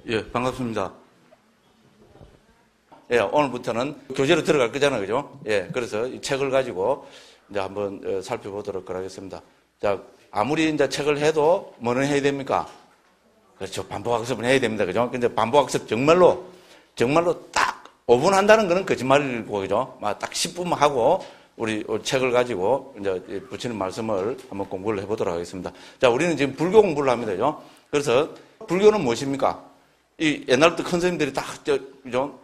예, 반갑습니다. 예, 오늘부터는 교재로 들어갈 거잖아요, 그죠? 예, 그래서 이 책을 가지고 이제 한번 살펴보도록 하겠습니다. 자, 아무리 이제 책을 해도 뭐는 해야 됩니까? 그렇죠. 반복학습은 해야 됩니다, 그죠? 근데 반복학습 정말로 딱 5분 한다는 거는 거짓말이고, 그죠? 딱 10분만 하고 우리 책을 가지고 이제 부처님 말씀을 한번 공부를 해보도록 하겠습니다. 자, 우리는 지금 불교 공부를 합니다, 그죠? 그래서 불교는 무엇입니까? 이 옛날부터 큰 스님들이 딱, 그죠?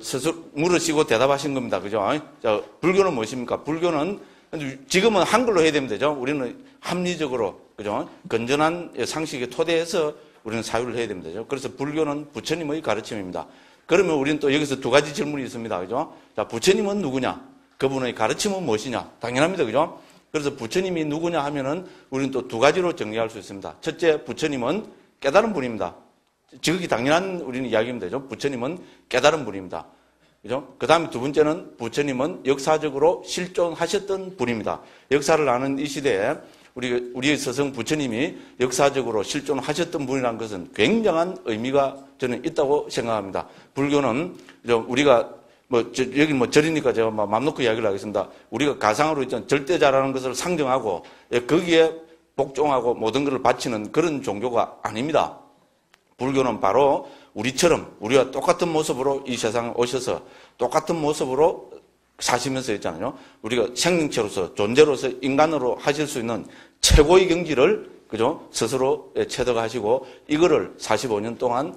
스스로 물으시고 대답하신 겁니다. 그죠? 자, 불교는 무엇입니까? 불교는, 지금은 한글로 해야 됩니다. 그죠? 우리는 합리적으로, 그죠? 건전한 상식의 토대에서 우리는 사유를 해야 됩니다. 그죠? 그래서 불교는 부처님의 가르침입니다. 그러면 우리는 또 여기서 두 가지 질문이 있습니다. 그죠? 자, 부처님은 누구냐? 그분의 가르침은 무엇이냐? 당연합니다. 그죠? 그래서 부처님이 누구냐 하면은 우리는 또 두 가지로 정리할 수 있습니다. 첫째, 부처님은 깨달은 분입니다. 지극히 당연한 우리는 이야기입니다. 그죠? 부처님은 깨달은 분입니다. 그죠? 그 다음에 두 번째는 부처님은 역사적으로 실존하셨던 분입니다. 역사를 아는 이 시대에 우리의 스승 부처님이 역사적으로 실존하셨던 분이라는 것은 굉장한 의미가 저는 있다고 생각합니다. 불교는 우리가 여기 절이니까 제가 맘 놓고 이야기를 하겠습니다. 우리가 가상으로 있잖아요. 절대자라는 것을 상정하고 거기에 복종하고 모든 것을 바치는 그런 종교가 아닙니다. 불교는 바로 우리처럼 우리와 똑같은 모습으로 이 세상에 오셔서 똑같은 모습으로 사시면서 있잖아요. 우리가 생명체로서 존재로서 인간으로 하실 수 있는 최고의 경지를 그죠? 스스로 체득하시고 이거를 45년 동안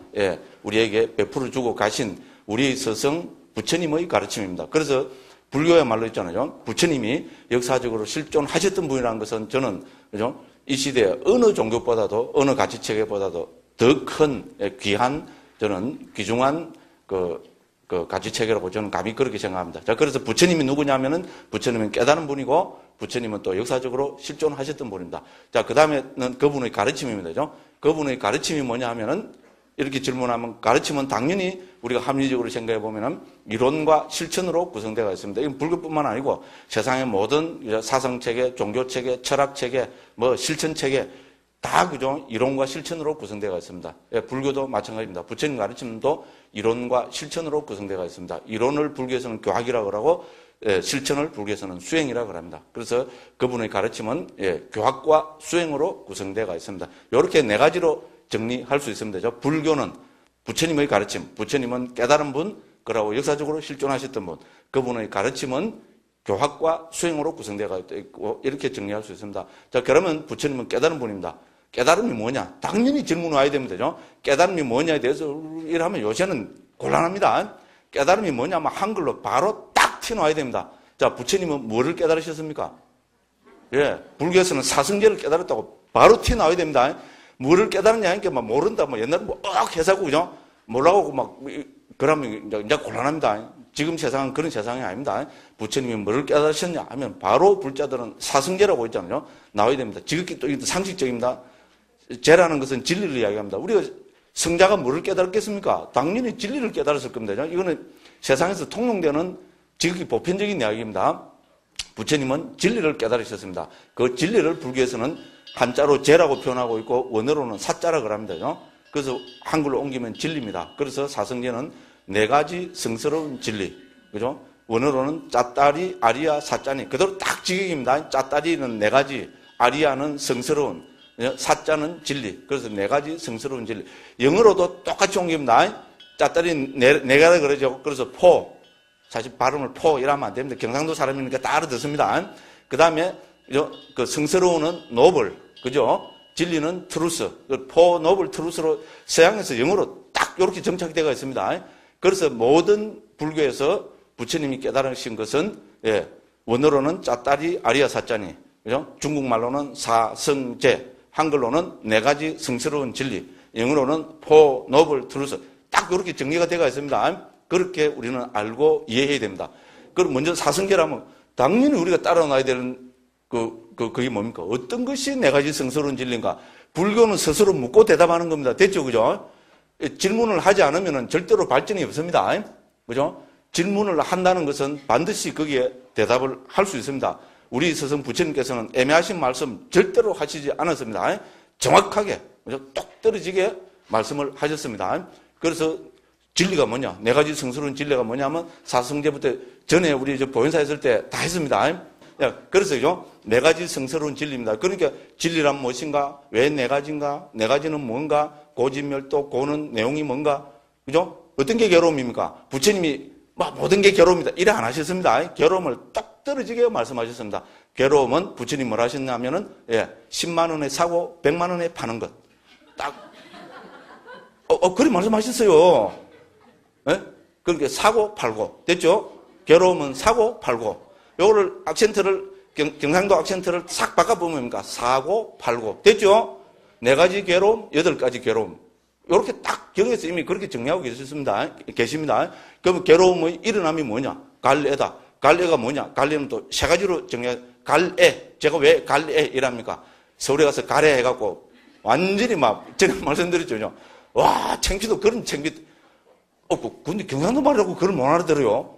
우리에게 베풀어 주고 가신 우리의 스승 부처님의 가르침입니다. 그래서 불교야말로 있잖아요. 부처님이 역사적으로 실존하셨던 분이라는 것은 저는 그죠? 이 시대에 어느 종교보다도 어느 가치체계보다도 더 큰 귀한 저는 귀중한 가치체계라고 저는 감히 그렇게 생각합니다. 자, 그래서 부처님이 누구냐면은 부처님은 깨달은 분이고 부처님은 또 역사적으로 실존하셨던 분입니다. 자, 그 다음에는 그분의 가르침입니다. 그죠? 그분의 가르침이 뭐냐 하면은 이렇게 질문하면 가르침은 당연히 우리가 합리적으로 생각해 보면은 이론과 실천으로 구성되어 있습니다. 이건 불교뿐만 아니고 세상의 모든 사상체계, 종교체계, 철학체계, 실천체계 다 그죠? 이론과 실천으로 구성되어 있습니다. 예, 불교도 마찬가지입니다. 부처님 가르침도 이론과 실천으로 구성되어 있습니다. 이론을 불교에서는 교학이라고 하고 실천을 불교에서는 수행이라고 합니다. 그래서 그분의 가르침은 교학과 수행으로 구성되어 있습니다. 이렇게 네 가지로 정리할 수 있습니다. 불교는 부처님의 가르침, 부처님은 깨달은 분, 그러고 역사적으로 실존하셨던 분, 그분의 가르침은 교학과 수행으로 구성되어 있고 이렇게 정리할 수 있습니다. 자, 그러면 부처님은 깨달은 분입니다. 깨달음이 뭐냐? 당연히 질문이 와야 됩니다. 깨달음이 뭐냐에 대해서 이러면 요새는 곤란합니다. 깨달음이 뭐냐면 한글로 바로 딱 튀어나와야 됩니다. 자, 부처님은 뭐를 깨달으셨습니까? 예, 불교에서는 사성제를 깨달았다고 바로 튀어나와야 됩니다. 뭐를 깨달았냐 하니까 모른다. 옛날에 해사고 그죠? 몰라고 그러면 이제 곤란합니다. 지금 세상은 그런 세상이 아닙니다. 부처님이 뭐를 깨달으셨냐 하면 바로 불자들은 사성제라고 있잖아요. 나와야 됩니다. 지극히 또 상식적입니다. 제라는 것은 진리를 이야기합니다. 우리가 성자가 뭐를 깨달았겠습니까? 당연히 진리를 깨달았을 겁니다. 이거는 세상에서 통용되는 지극히 보편적인 이야기입니다. 부처님은 진리를 깨달으셨습니다. 그 진리를 불교에서는 한자로 제라고 표현하고 있고 원어로는 사자라고 합니다. 그래서 한글로 옮기면 진리입니다. 그래서 사성제는 네 가지 성스러운 진리, 그죠? 원어로는 짜따리, 아리아, 사자니 그대로 딱 지경입니다. 짜따리는 네 가지, 아리아는 성스러운, 사자는 진리. 그래서 네 가지 성스러운 진리. 영어로도 똑같이 옮깁니다. 짜따리 네 가지 그러죠. 그래서 사실 발음을 이러면 안 됩니다. 경상도 사람이니까 다 알아듣습니다. 그 다음에 그 성스러운은 노블, 그죠? 진리는 트루스, 노블 트루스로 서양에서 영어로 딱 이렇게 정착되어 있습니다. 그래서 모든 불교에서 부처님이 깨달으신 것은 원어로는 짜따리 아리아 사자니, 그죠? 중국말로는 사성제, 한글로는 네 가지 성스러운 진리, 영어로는 노블 트루스 딱 이렇게 정리가 되어 있습니다. 그렇게 우리는 알고 이해해야 됩니다. 그럼 먼저 사성제라면 당연히 우리가 따라놔야 되는 그게 뭡니까? 어떤 것이 네 가지 성스러운 진리인가? 불교는 스스로 묻고 대답하는 겁니다. 됐죠? 그죠? 질문을 하지 않으면 절대로 발전이 없습니다. 그죠? 질문을 한다는 것은 반드시 거기에 대답을 할 수 있습니다. 우리 스승 부처님께서는 애매하신 말씀 절대로 하시지 않았습니다. 정확하게, 똑 떨어지게 말씀을 하셨습니다. 그래서 진리가 뭐냐? 네 가지 성스러운 진리가 뭐냐면 사성제부터 전에 우리 보현사 했을 때 다 했습니다. 그래서요, 네 가지 성스러운 진리입니다. 그러니까 진리란 무엇인가? 왜 네 가지인가? 네 가지는 뭔가? 고진멸도, 고는 내용이 뭔가? 그죠? 어떤 게 괴로움입니까? 부처님이 모든 게 괴로움이다. 이래 안 하셨습니다. 괴로움을 딱 떨어지게 말씀하셨습니다. 괴로움은 부처님 뭐라 하셨냐면은, 10만 원에 사고 100만 원에 파는 것. 딱. 그래 말씀하셨어요. 예? 그러니까 사고 팔고. 됐죠? 괴로움은 사고 팔고. 요거를 악센트를, 경상도 악센트를 싹 바꿔보면 뭡니까? 사고 팔고. 됐죠? 네 가지 괴로움, 8가지 괴로움. 요렇게 딱 경에서 이미 그렇게 정리하고 계십니다. 그러면 괴로움의 일어남이 뭐냐? 갈애다. 갈애가 뭐냐? 갈애는 또 세 가지로 갈애. 제가 왜 갈애 이랍니까? 서울에 가서 갈애 해갖고 완전히 전에 말씀드렸죠. 와, 창피도 그런 창피. 근데 경상도 말이라고 그걸 못 알아들어요.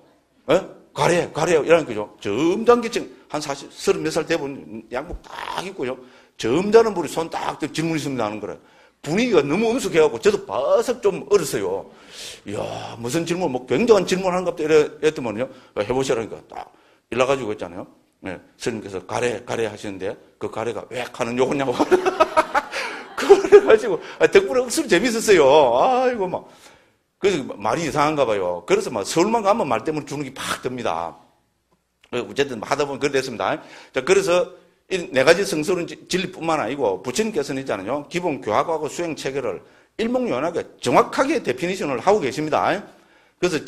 예? 가래, 이라는 거죠. 점잖게, 한 30 몇 살 돼본 양복 딱 입고요. 점잖은 분이 손 딱 질문 있습니다 하는 거래요. 분위기가 너무 엄숙해갖고, 저도 바싹 좀 얼었어요. 이야, 무슨 질문, 굉장한 질문 하는 것 같다 이랬더만요. 해보시라니까 딱 일러가지고 있잖아요. 네, 스님께서 가래 하시는데, 그 가래가 왜 하는 요거냐고. 그래가지고, 덕분에 억수로 재밌었어요. 아이고, 그래서 말이 이상한가 봐요. 그래서 서울만 가면 말 때문에 주는 게 팍 듭니다. 어쨌든 하다 보면 그래 됐습니다. 자, 그래서 이 네 가지 성스러운 진리뿐만 아니고 부처님께서는 있잖아요. 기본 교학하고 수행 체계를 일목요연하게 정확하게 데피니션을 하고 계십니다. 그래서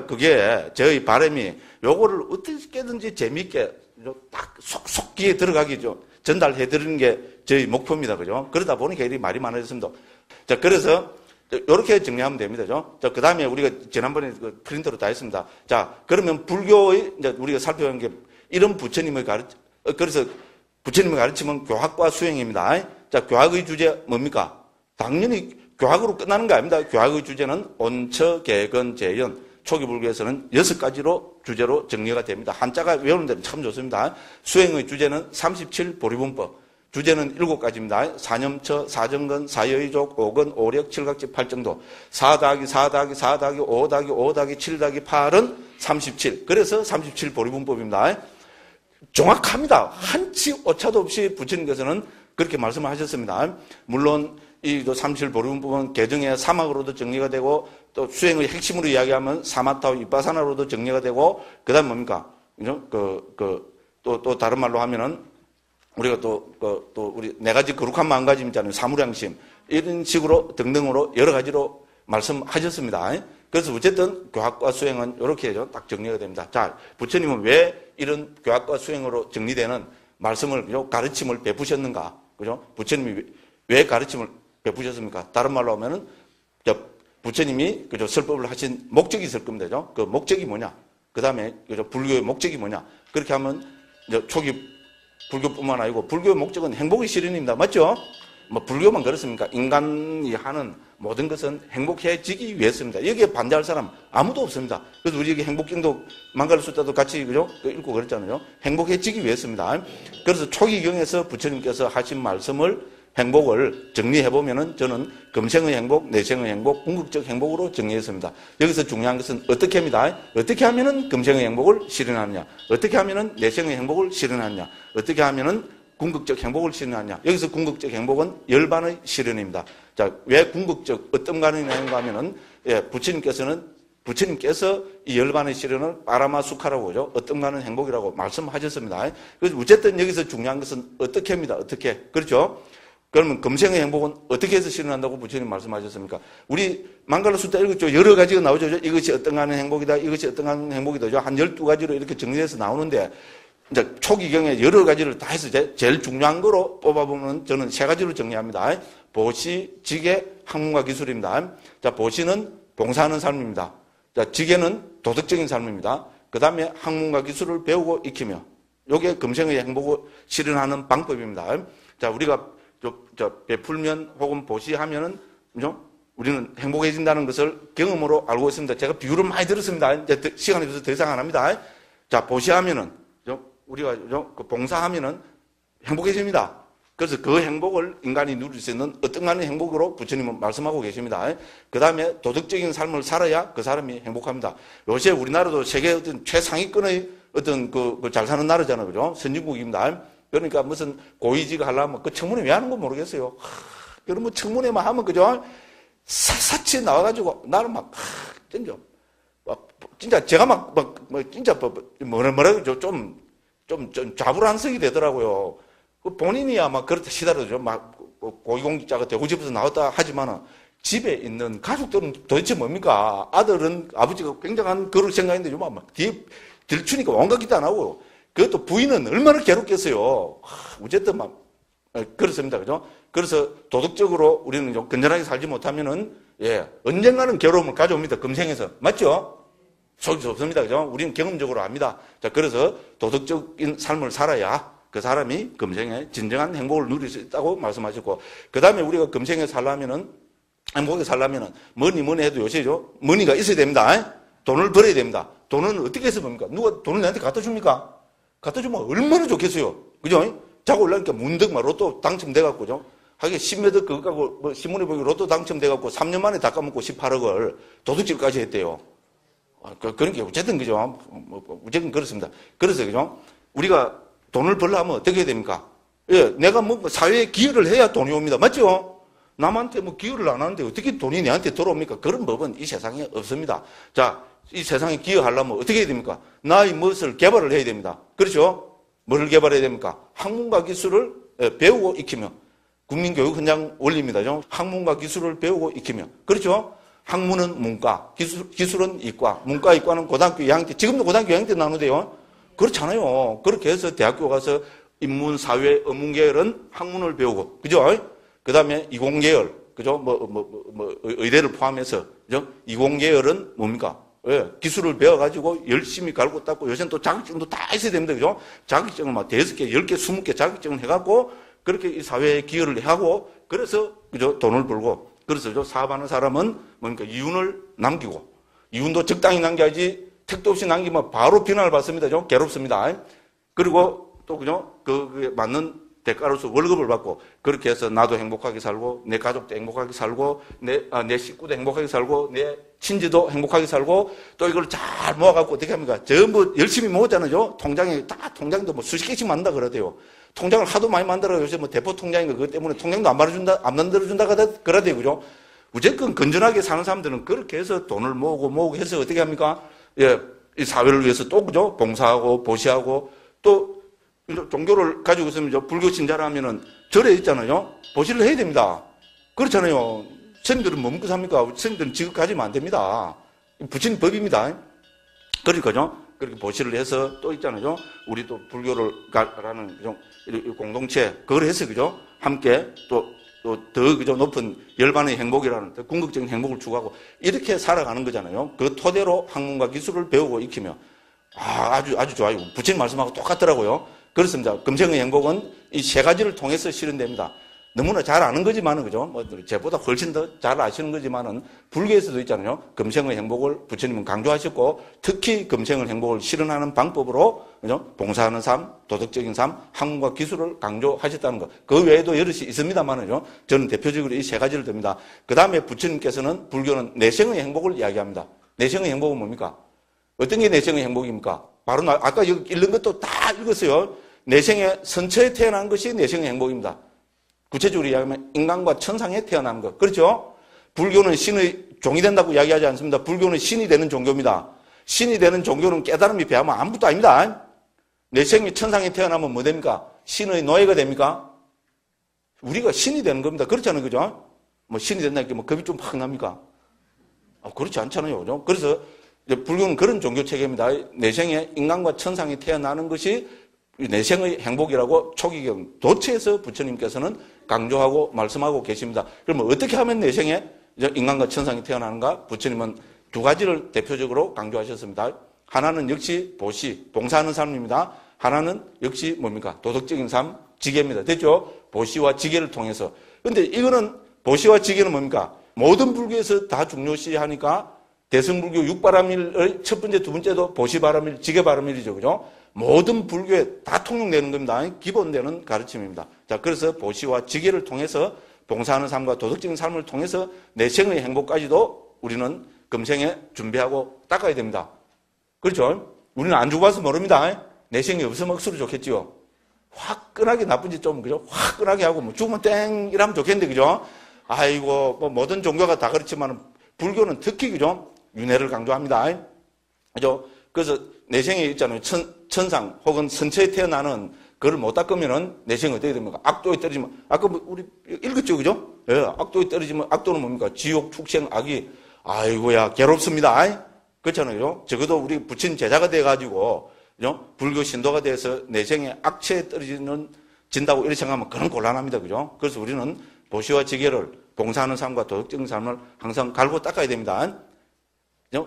그게 저희 바람이 요거를 어떻게든지 재미있게 딱 속 귀에 들어가게 전달해 드리는 게 저희 목표입니다. 그죠? 그러다 보니까 이 말이 많아졌습니다. 자, 그래서 이렇게 정리하면 됩니다. 자, 그 다음에 우리가 지난번에 프린터로 다 했습니다. 자, 그러면 불교의, 이제 우리가 살펴본 게 이런 부처님의 그래서 부처님의 가르침은 교학과 수행입니다. 자, 교학의 주제 뭡니까? 당연히 교학으로 끝나는 거 아닙니다. 교학의 주제는 온처, 개건, 재연. 초기 불교에서는 6가지로 주제로 정리가 됩니다. 한자가 외우는 데는 참 좋습니다. 수행의 주제는 37 보리분법. 주제는 7가지입니다. 사념처, 사정건, 사여의족, 오건, 오력, 칠각지, 팔정도. 4 더하기 4 더하기 4 더하기 5 더하기 5 더하기 7 더하기 8은 37. 그래서 37 보리분법입니다. 정확합니다. 한치 오차도 없이 부처님께서는 그렇게 말씀을 하셨습니다. 물론 이 37 보리분법은 개정의 사막으로도 정리가 되고 또 수행의 핵심으로 이야기하면 사마타와 위파사나로도 정리가 되고 그다음 뭡니까? 또 다른 말로 하면은 우리가 또 우리 네 가지 거룩한 마음가짐 있잖아요. 사무량심. 이런 식으로 등등으로 여러 가지로 말씀하셨습니다. 그래서 어쨌든 교학과 수행은 이렇게 딱 정리가 됩니다. 자, 부처님은 왜 이런 교학과 수행으로 정리되는 말씀을, 가르침을 베푸셨는가? 그죠? 부처님이 왜 가르침을 베푸셨습니까? 다른 말로 하면은, 부처님이, 그죠? 설법을 하신 목적이 있을 겁니다. 그죠? 그 목적이 뭐냐? 그 다음에, 그죠? 불교의 목적이 뭐냐? 그렇게 하면, 초기 불교뿐만 아니고 불교의 목적은 행복의 실현입니다. 맞죠? 불교만 그렇습니까? 인간이 하는 모든 것은 행복해지기 위해서입니다. 여기에 반대할 사람 아무도 없습니다. 그래서 우리 여기 행복경도 망갈수자도 같이 그죠? 읽고 그랬잖아요. 행복해지기 위해서입니다. 그래서 초기경에서 부처님께서 하신 말씀을 행복을 정리해보면은 저는 금생의 행복, 내생의 행복, 궁극적 행복으로 정리했습니다. 여기서 중요한 것은 어떻게 합니다. 어떻게 하면은 금생의 행복을 실현하느냐. 어떻게 하면은 내생의 행복을 실현하느냐. 어떻게 하면은 궁극적 행복을 실현하느냐. 여기서 궁극적 행복은 열반의 실현입니다. 자, 왜 궁극적, 어떤 가능인가 하면은, 부처님께서 이 열반의 실현을 파라마수카라고 하죠. 어떤 가는 행복이라고 말씀하셨습니다. 그래서 어쨌든 여기서 중요한 것은 어떻게 합니다. 어떻게. 그렇죠? 그러면 금생의 행복은 어떻게 해서 실현한다고 부처님 말씀하셨습니까? 우리 망갈라수타 읽었죠. 여러 가지가 나오죠. 이것이 어떤 가는 행복이다. 이것이 어떤 가는 행복이다. 한 12가지로 이렇게 정리해서 나오는데 이제 초기경에 여러 가지를 다 해서 제일 중요한 거로 뽑아보면 저는 3가지로 정리합니다. 보시, 지계, 학문과 기술입니다. 자, 보시는 봉사하는 삶입니다. 자, 지계는 도덕적인 삶입니다. 그 다음에 학문과 기술을 배우고 익히며 이게 금생의 행복을 실현하는 방법입니다. 자, 우리가 베풀면 혹은 보시하면은, 우리는 행복해진다는 것을 경험으로 알고 있습니다. 제가 비유를 많이 들었습니다. 이제 시간이 없어서 더 이상 안 합니다. 자, 보시하면은, 우리가 봉사하면은 행복해집니다. 그래서 그 행복을 인간이 누릴 수 있는 어떤 간의 행복으로 부처님은 말씀하고 계십니다. 그 다음에 도덕적인 삶을 살아야 그 사람이 행복합니다. 요새 우리나라도 세계 어떤 최상위권의 어떤 잘 사는 나라잖아요. 그죠? 선진국입니다. 그러니까 무슨 고위직을 하려면 그 청문회 왜 하는 거 모르겠어요. 그러면 청문회만 하면 그죠? 샅샅이 나와가지고 나는 막, 진짜 제가 진짜 뭐라고 좀 좌불안석이 되더라고요. 본인이야 막 그렇다 시달러죠. 막 고위공직자가 되고 싶어서 나왔다 하지만은 집에 있는 가족들은 도대체 뭡니까? 아들은 아버지가 굉장한 그럴 생각인데 막 뒤에 들추니까 온갖 기도 안 하고 그것도 부인은 얼마나 괴롭겠어요. 어쨌든 막 그렇습니다. 그죠? 그래서 도덕적으로 우리는 좀 건전하게 살지 못하면은 언젠가는 괴로움을 가져옵니다. 금생에서. 맞죠? 속일 수 없습니다. 그죠? 우리는 경험적으로 압니다. 자, 그래서 도덕적인 삶을 살아야 그 사람이 금생에 진정한 행복을 누릴 수 있다고 말씀하셨고, 그 다음에 우리가 금생에 살려면은, 행복하게 살려면은, 뭐니 해도 요새죠? 머니가 있어야 됩니다. 돈을 벌어야 됩니다. 돈은 어떻게 해서 봅니까? 누가 돈을 나한테 갖다 줍니까? 갖다 주면 얼마나 좋겠어요. 그죠? 자고 올라니까 문득 막 로또 당첨돼갖고, 죠? 하긴 10매덕 그거 갖고, 신문에 보기 로또 당첨돼갖고 3년 만에 닦아먹고 18억을 도둑질까지 했대요. 그러니까 어쨌든, 그죠? 어쨌든 그렇습니다. 그래서, 그죠? 우리가 돈을 벌려면 어떻게 해야 됩니까? 내가 사회에 기여를 해야 돈이 옵니다. 맞죠? 남한테 기여를 안 하는데 어떻게 돈이 내한테 들어옵니까? 그런 법은 이 세상에 없습니다. 자, 이 세상에 기여하려면 어떻게 해야 됩니까? 나의 무엇을 개발을 해야 됩니다. 그렇죠? 뭐를 개발해야 됩니까? 학문과 기술을 배우고 익히며, 국민교육 현장 원리입니다. 학문과 기술을 배우고 익히며. 그렇죠? 학문은 문과, 기술은 이과, 문과, 이과는 고등학교 2학년 때, 지금도 고등학교 2학년 때 나누대요. 그렇잖아요. 그렇게 해서 대학교 가서 인문, 사회, 어문계열은 학문을 배우고, 그죠? 그 다음에 이공계열, 그죠? 의대를 포함해서, 그죠? 이공계열은 뭡니까? 기술을 배워가지고 열심히 갈고 닦고, 요새는 또 자격증도 다 있어야 됩니다. 그죠? 자격증을 막 5개, 10개, 20개 자격증을 해갖고, 그렇게 이 사회에 기여를 하고, 그래서, 그죠? 돈을 벌고, 그래서 사업하는 사람은 뭡니까? 이윤을 남기고, 이윤도 적당히 남겨야지, 택도 없이 남기면 바로 비난을 받습니다. 좀 괴롭습니다. 그리고 또, 그죠? 그에 맞는 대가로서 월급을 받고, 그렇게 해서 나도 행복하게 살고, 내 가족도 행복하게 살고, 내 식구도 행복하게 살고, 내 친지도 행복하게 살고, 또 이걸 잘 모아갖고 어떻게 합니까? 전부 열심히 모았잖아요. 통장도 수십 개씩 만든다 그러대요. 통장을 하도 많이 만들어요. 요새 대포 통장인가 그것 때문에 통장도 안 만들어준다 그러대요. 그죠? 무조건 건전하게 사는 사람들은 그렇게 해서 돈을 모으고 해서 어떻게 합니까? 이 사회를 위해서 또, 그죠? 봉사하고, 보시하고, 또, 종교를 가지고 있으면, 불교 신자라면은 절에 있잖아요? 보시를 해야 됩니다. 그렇잖아요. 스님들은 뭐 먹고 삽니까? 스님들은 직업 가지면 안 됩니다. 부처님 법입니다. 그러니까요. 그렇게 보시를 해서 또 있잖아요. 우리 또 불교를 가라는 공동체, 그걸 해서, 그죠? 함께 또 더, 그죠? 높은 열반의 행복이라는 더 궁극적인 행복을 추구하고 이렇게 살아가는 거잖아요. 그 토대로 학문과 기술을 배우고 익히며. 아주 좋아요. 부처님 말씀하고 똑같더라고요. 그렇습니다. 금생의 행복은 이 세 가지를 통해서 실현됩니다. 너무나 잘 아는 거지만은, 그죠? 제보다 훨씬 더 잘 아시는 거지만은, 불교에서도 있잖아요. 금생의 행복을 부처님은 강조하셨고, 특히 금생의 행복을 실현하는 방법으로, 그죠? 봉사하는 삶, 도덕적인 삶, 학문과 기술을 강조하셨다는 것. 그 외에도 여럿이 있습니다만은요. 저는 대표적으로 이 세 가지를 듭니다. 그 다음에 부처님께서는 불교는 내생의 행복을 이야기합니다. 내생의 행복은 뭡니까? 어떤 게 내생의 행복입니까? 바로 아까 여기 읽은 것도 다 읽었어요. 내생에 선처에 태어난 것이 내생의 행복입니다. 구체적으로 이야기하면 인간과 천상에 태어난 것. 그렇죠? 불교는 신의 종이 된다고 이야기하지 않습니다. 불교는 신이 되는 종교입니다. 신이 되는 종교는 깨달음이 배하면 아무것도 아닙니다. 내생이 천상에 태어나면 뭐 됩니까? 신의 노예가 됩니까? 우리가 신이 되는 겁니다. 그렇잖아요. 그죠? 신이 된다니까 겁이 좀 팍 납니까? 그렇지 않잖아요. 그죠? 그래서 불교는 그런 종교 체계입니다. 내생에 인간과 천상에 태어나는 것이 내생의 행복이라고 초기경 도처에서 부처님께서는 강조하고 말씀하고 계십니다. 그러면 어떻게 하면 내생에 인간과 천상이 태어나는가? 부처님은 두 가지를 대표적으로 강조하셨습니다. 하나는 역시 보시, 봉사하는 삶입니다. 하나는 역시 뭡니까? 도덕적인 삶, 지계입니다. 됐죠? 보시와 지계를 통해서. 근데 이거는 보시와 지계는 뭡니까? 모든 불교에서 다 중요시하니까 대승불교 6바람일의 첫 번째, 두 번째도 보시바람일, 지계바람일이죠. 그죠? 모든 불교에 다 통용되는 겁니다. 기본되는 가르침입니다. 자, 그래서 보시와 지계를 통해서 봉사하는 삶과 도덕적인 삶을 통해서 내생의 행복까지도 우리는 금생에 준비하고 닦아야 됩니다. 그렇죠? 우리는 안 죽어봐서 모릅니다. 내생이 없으면 억수로 좋겠지요. 화끈하게 나쁜지 좀, 그죠? 화끈하게 하고, 뭐, 죽으면 땡! 이러면 좋겠는데, 그죠? 아이고, 뭐, 모든 종교가 다 그렇지만, 불교는 특히, 그죠? 윤회를 강조합니다. 그죠? 그래서 내생에 있잖아요. 천상 혹은 선처에 태어나는 그걸 못 닦으면은 내생이 어떻게 됩니까? 악도에 떨어지면, 아까 뭐 우리 읽었죠, 그죠? 예, 악도에 떨어지면, 악도는 뭡니까? 지옥, 축생, 악이, 아이고야, 괴롭습니다. 그렇잖아요. 적어도 우리 부친 제자가 돼가지고, 그죠? 불교 신도가 돼서 내생에 악체에 진다고 이렇게 생각하면 그런 곤란합니다. 그죠? 그래서 우리는 보시와 지계를 봉사하는 삶과 도덕적인 삶을 항상 갈고 닦아야 됩니다.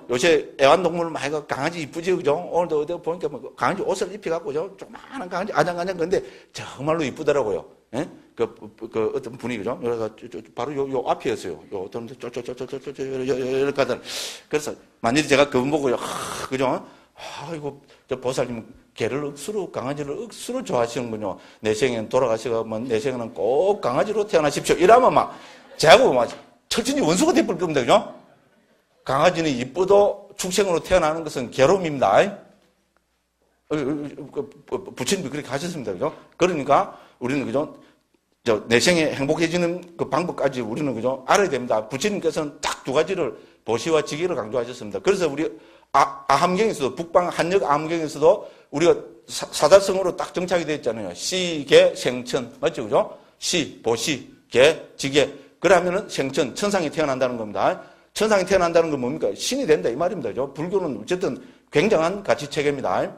요새 애완동물 많이 가 강아지 이쁘지, 그죠? 오늘도 어디 보니까 뭐 강아지 옷을 입혀갖고, 조그마한 강아지 아장아장 근데 정말로 이쁘더라고요. 예? 그 어떤 분이, 그죠? 바로 요 앞이었어요. 요 어떤 이렇게 가더라. 그래서 만일에 제가 그분 보고, 그죠? 아이고, 저 보살님 개를 강아지를 억수로 좋아하시는군요. 내생에는 돌아가시면 내생에는 꼭 강아지로 태어나십시오. 이러면 막, 제하고 막 철저히 원수가 돼버릴 겁니다. 그죠? 강아지는 이쁘도 축생으로 태어나는 것은 괴로움입니다. 부처님이 그렇게 하셨습니다. 그죠? 그러니까 우리는, 그죠? 내생에 행복해지는 그 방법까지 우리는, 그죠? 알아야 됩니다. 부처님께서는 딱 두 가지를 보시와 지계를 강조하셨습니다. 그래서 우리 아함경에서도, 북방 한역 아함경에서도 우리가 사자성어로 딱 정착이 되어 있잖아요. 시, 계, 생천. 맞죠? 그죠? 시, 보시, 계, 지계. 그러면은 생천, 천상에 태어난다는 겁니다. 천상에 태어난다는 건 뭡니까? 신이 된다, 이 말입니다. 그죠? 불교는 어쨌든 굉장한 가치체계입니다.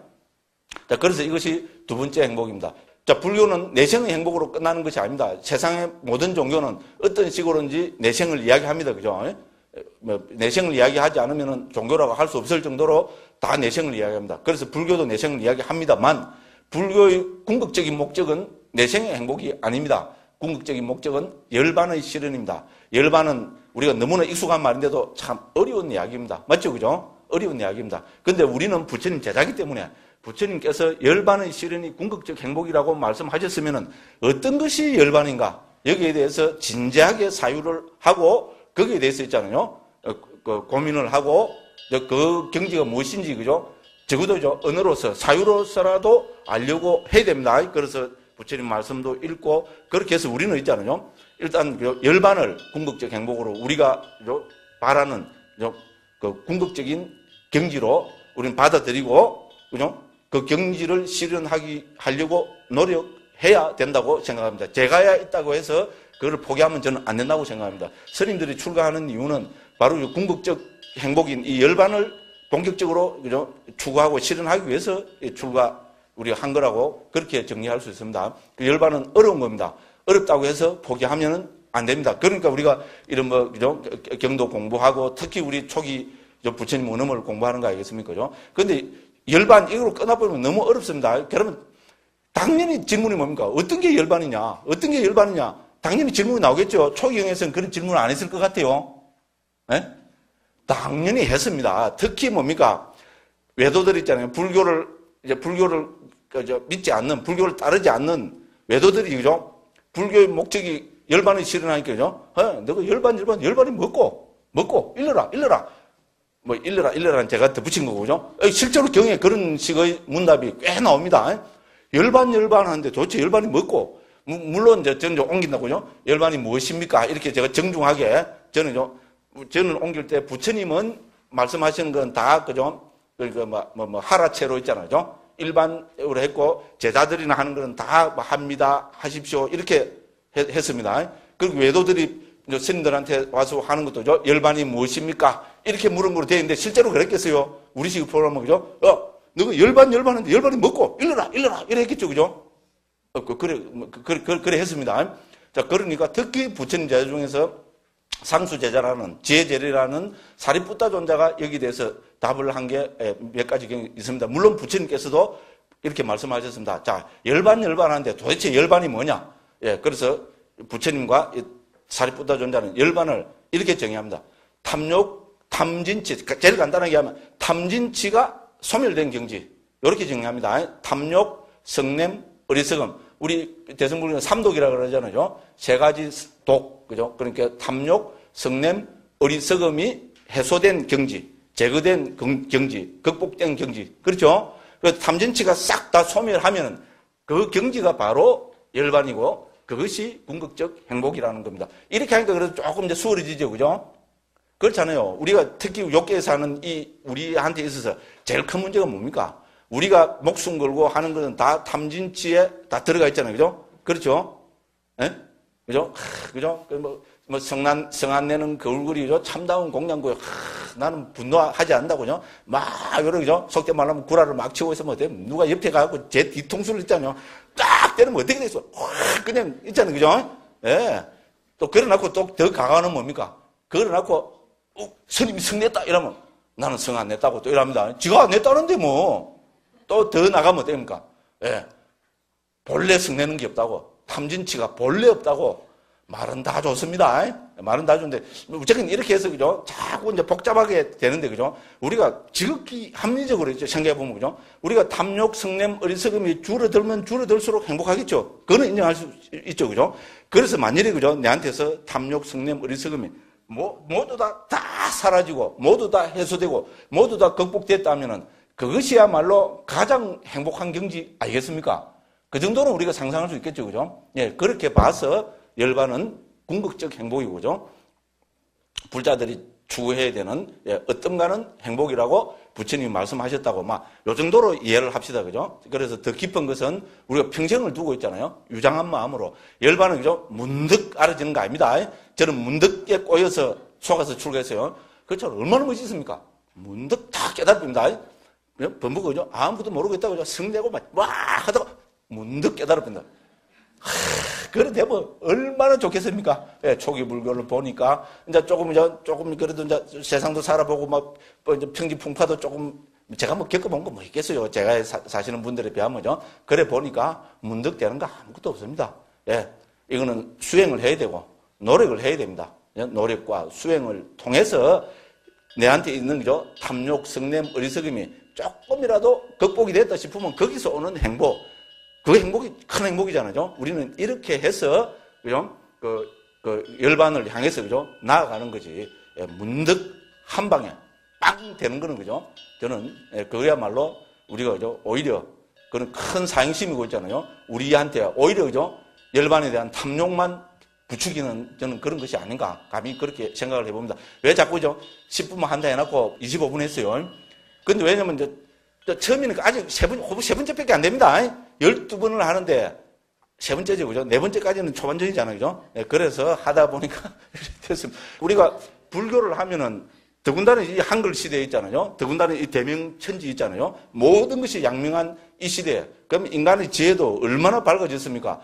자, 그래서 이것이 두 번째 행복입니다. 자, 불교는 내생의 행복으로 끝나는 것이 아닙니다. 세상의 모든 종교는 어떤 식으로든지 내생을 이야기합니다. 그죠? 내생을 이야기하지 않으면 종교라고 할 수 없을 정도로 다 내생을 이야기합니다. 그래서 불교도 내생을 이야기합니다만, 불교의 궁극적인 목적은 내생의 행복이 아닙니다. 궁극적인 목적은 열반의 실현입니다. 열반은 우리가 너무나 익숙한 말인데도 참 어려운 이야기입니다. 맞죠? 그죠? 어려운 이야기입니다. 근데 우리는 부처님 제자이기 때문에 부처님께서 열반의 실현이 궁극적 행복이라고 말씀하셨으면 어떤 것이 열반인가? 여기에 대해서 진지하게 사유를 하고 거기에 대해서 있잖아요. 고민을 하고 그 경지가 무엇인지, 그죠? 적어도 언어로서, 사유로서라도 알려고 해야 됩니다. 그래서 부처님 말씀도 읽고 그렇게 해서 우리는 있잖아요. 일단 열반을 궁극적 행복으로 우리가 바라는 그 궁극적인 경지로 우리는 받아들이고, 그죠? 그 경지를 하려고 노력해야 된다고 생각합니다. 제가야 있다고 해서 그걸 포기하면 저는 안 된다고 생각합니다. 스님들이 출가하는 이유는 바로 이 궁극적 행복인 이 열반을 본격적으로, 그죠? 추구하고 실현하기 위해서 우리가 한 거라고 그렇게 정리할 수 있습니다. 그 열반은 어려운 겁니다. 어렵다고 해서 포기하면은 안 됩니다. 그러니까 우리가 이런 그죠? 경도 공부하고 특히 우리 초기 부처님 원음을 공부하는 거 아니겠습니까? 그죠? 근데 열반 이걸로 끝나버리면 너무 어렵습니다. 그러면 당연히 질문이 뭡니까? 어떤 게 열반이냐? 어떤 게 열반이냐? 당연히 질문이 나오겠죠. 초기형에서는 그런 질문을 안 했을 것 같아요. 네? 당연히 했습니다. 특히 뭡니까? 외도들 있잖아요. 불교를 믿지 않는, 불교를 따르지 않는 외도들이, 그죠? 불교의 목적이 열반을 실현하니까, 그죠? 너가 열반이 먹고, 일러라. 뭐, 일러라는 제가 덧붙인 거고, 그죠? 실제로 경에 그런 식의 문답이 꽤 나옵니다. 열반 하는데 도대체 열반이 먹고, 물론 저는 좀 옮긴다고요. 열반이 무엇입니까? 이렇게 제가 정중하게, 저는 옮길 때 부처님은 말씀하시는 건 다, 그죠? 하라체로 있잖아요. 그죠? 일반으로 했고, 제자들이나 하는 건 다 합니다, 하십시오. 이렇게 했습니다. 그리고 외도들이 스님들한테 와서 하는 것도, 열반이 무엇입니까? 이렇게 물은 거로 되어 있는데, 실제로 그랬겠어요? 우리식 프로그램은, 그죠? 너가 열반 하는데 열반이 먹고, 일러라. 이래 했겠죠, 그죠? 그래 했습니다. 자, 그러니까 특히 부처님 제자 중에서 상수제자라는, 지혜제리라는 사리푸타 존자가 여기에 대해서 답을 한 게 몇 가지 있습니다. 물론 부처님께서도 이렇게 말씀하셨습니다. 자, 열반 하는데 도대체 열반이 뭐냐? 예, 그래서 부처님과 사리푸타 존자는 열반을 이렇게 정의합니다. 탐욕, 탐진치, 제일 간단하게 하면 탐진치가 소멸된 경지. 이렇게 정리합니다. 탐욕, 성냄, 어리석음. 우리 대승불교는 삼독이라고 그러잖아요. 세 가지 독, 그죠? 그러니까 탐욕, 성냄, 어리석음이 해소된 경지, 제거된 경지, 극복된 경지. 그렇죠? 그 탐진치가 싹 다 소멸하면은 그 경지가 바로 열반이고 그것이 궁극적 행복이라는 겁니다. 이렇게 하니까 그래도 조금 이제 수월해지죠. 그죠? 그렇잖아요. 우리가 특히 욕계에서 하는 우리한테 있어서 제일 큰 문제가 뭡니까? 우리가 목숨 걸고 하는 것은 다 탐진치에 다 들어가 있잖아요. 그죠? 그렇죠? 예? 그죠? 그죠? 성안내는 그 얼굴이죠. 참다운 공양구에, 나는 분노하지 않는다고요. 막, 그러죠. 속된 말로 하면 구라를 막 치고 있으면 어때? 누가 옆에 가고 제 뒤통수를 있잖아요. 딱 때리면 어떻게 되겠어? 그냥 있잖아요. 그죠? 예. 또 그래놓고 또 더 강화는 뭡니까? 그래놓고, 스님이 성냈다. 이러면 나는 성 안 냈다고 또 이럽니다. 지가 안 냈다는데 뭐. 또 더 나가면 어떡합니까? 예. 본래 성내는 게 없다고. 탐진치가 본래 없다고. 말은 다 좋습니다. 말은 다 좋은데, 어쨌든 이렇게 해서, 그죠? 자꾸 이제 복잡하게 되는데, 그죠? 우리가 지극히 합리적으로 있죠. 생각해보면, 그죠? 우리가 탐욕, 성냄, 어리석음이 줄어들면 줄어들수록 행복하겠죠. 그거는 인정할 수 있죠. 그죠? 그래서 만일에, 그죠? 내한테서 탐욕, 성냄, 어리석음이 모두 다 사라지고, 모두 다 해소되고, 모두 다 극복됐다면은 그것이야말로 가장 행복한 경지 아니겠습니까? 그 정도는 우리가 상상할 수 있겠죠. 그죠? 예, 그렇게 봐서 열반은 궁극적 행복이고, 그죠? 불자들이 추구해야 되는, 예, 어떤가는 행복이라고 부처님이 말씀하셨다고, 요 정도로 이해를 합시다. 그죠? 그래서 더 깊은 것은 우리가 평생을 두고 있잖아요. 유장한 마음으로. 열반은, 그죠? 문득 알아지는 거 아닙니다. 저는 문득에 꼬여서 속아서 출가했어요. 그렇죠? 얼마나 멋있습니까? 문득 다 깨달습니다. 범부가, 그죠? 아무것도 모르고 있다고, 그죠? 성내고 와! 하다가 문득 깨달습니다. 그래 되면 얼마나 좋겠습니까? 예, 초기 불교를 보니까 이제 조금 그래도 이제 세상도 살아보고 이제 평지풍파도 조금 제가 겪어본 거 뭐 있겠어요? 제가 사시는 분들에 비하면요. 그래 보니까 문득 되는 거 아무것도 없습니다. 예, 이거는 수행을 해야 되고 노력을 해야 됩니다. 노력과 수행을 통해서 내한테 있는 거죠. 탐욕, 성냄, 어리석음이 조금이라도 극복이 됐다 싶으면 거기서 오는 행복. 그 행복이 큰 행복이잖아요. 우리는 이렇게 해서, 그죠? 열반을 향해서, 그죠? 나아가는 거지. 예, 문득 한 방에 빵 되는 거는, 그죠? 저는, 그야말로 우리가, 그죠? 오히려, 그런 큰 사행심이고 있잖아요. 우리한테 오히려, 그죠? 열반에 대한 탐욕만 부추기는 저는 그런 것이 아닌가. 감히 그렇게 생각을 해봅니다. 왜 자꾸, 그죠? 10분만 한다 해놓고 25분 했어요. 근데 왜냐면 이제, 처음에는 아직 세 번째밖에 안 됩니다. 12번을 하는데, 세 번째죠, 그죠? 네 번째까지는 초반전이잖아요, 그죠? 네, 그래서 하다 보니까 됐습니다. 우리가 불교를 하면은, 더군다나 이 한글 시대에 있잖아요. 더군다나 이 대명천지 있잖아요. 모든 것이 양명한 이 시대에. 그럼 인간의 지혜도 얼마나 밝아졌습니까?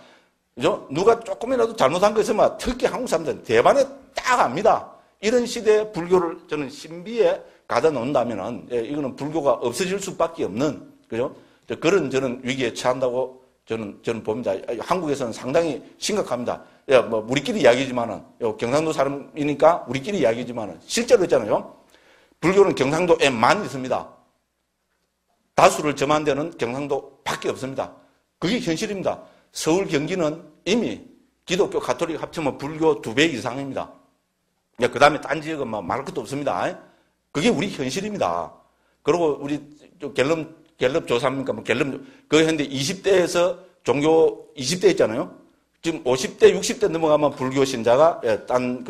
그죠? 누가 조금이라도 잘못한 거 있으면 특히 한국 사람들은 대반에 딱 압니다. 이런 시대에 불교를 저는 신비에 가다 놓는다면은, 예, 이거는 불교가 없어질 수밖에 없는, 그죠? 그런 저는 위기에 처한다고 저는 봅니다. 한국에서는 상당히 심각합니다. 예, 우리끼리 이야기지만은, 경상도 사람이니까 우리끼리 이야기지만은, 실제로 있잖아요. 불교는 경상도에만 있습니다. 다수를 점한 데는 경상도 밖에 없습니다. 그게 현실입니다. 서울, 경기는 이미 기독교, 가톨릭 합치면 불교 2배 이상입니다. 그 다음에 딴 지역은 말할 것도 없습니다. 그게 우리 현실입니다. 그리고 우리 갤럽 조사입니까? 그 현대 20대에서 종교 20대 있잖아요. 지금 50대, 60대 넘어가면 불교 신자가 딴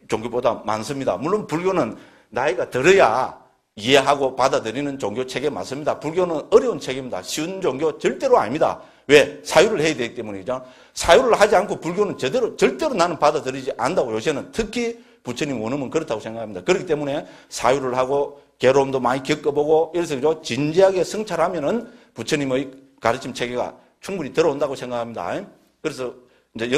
종교보다 많습니다. 물론 불교는 나이가 들어야 이해하고 받아들이는 종교 체계 맞습니다. 불교는 어려운 체계입니다. 쉬운 종교 절대로 아닙니다. 왜? 사유를 해야 되기 때문이죠. 사유를 하지 않고 불교는 절대로 나는 받아들이지 않는다고 요새는 특히 부처님 원음은 그렇다고 생각합니다. 그렇기 때문에 사유를 하고 괴로움도 많이 겪어보고 이래서 그죠? 진지하게 성찰하면은 부처님의 가르침 체계가 충분히 들어온다고 생각합니다. 그래서 이제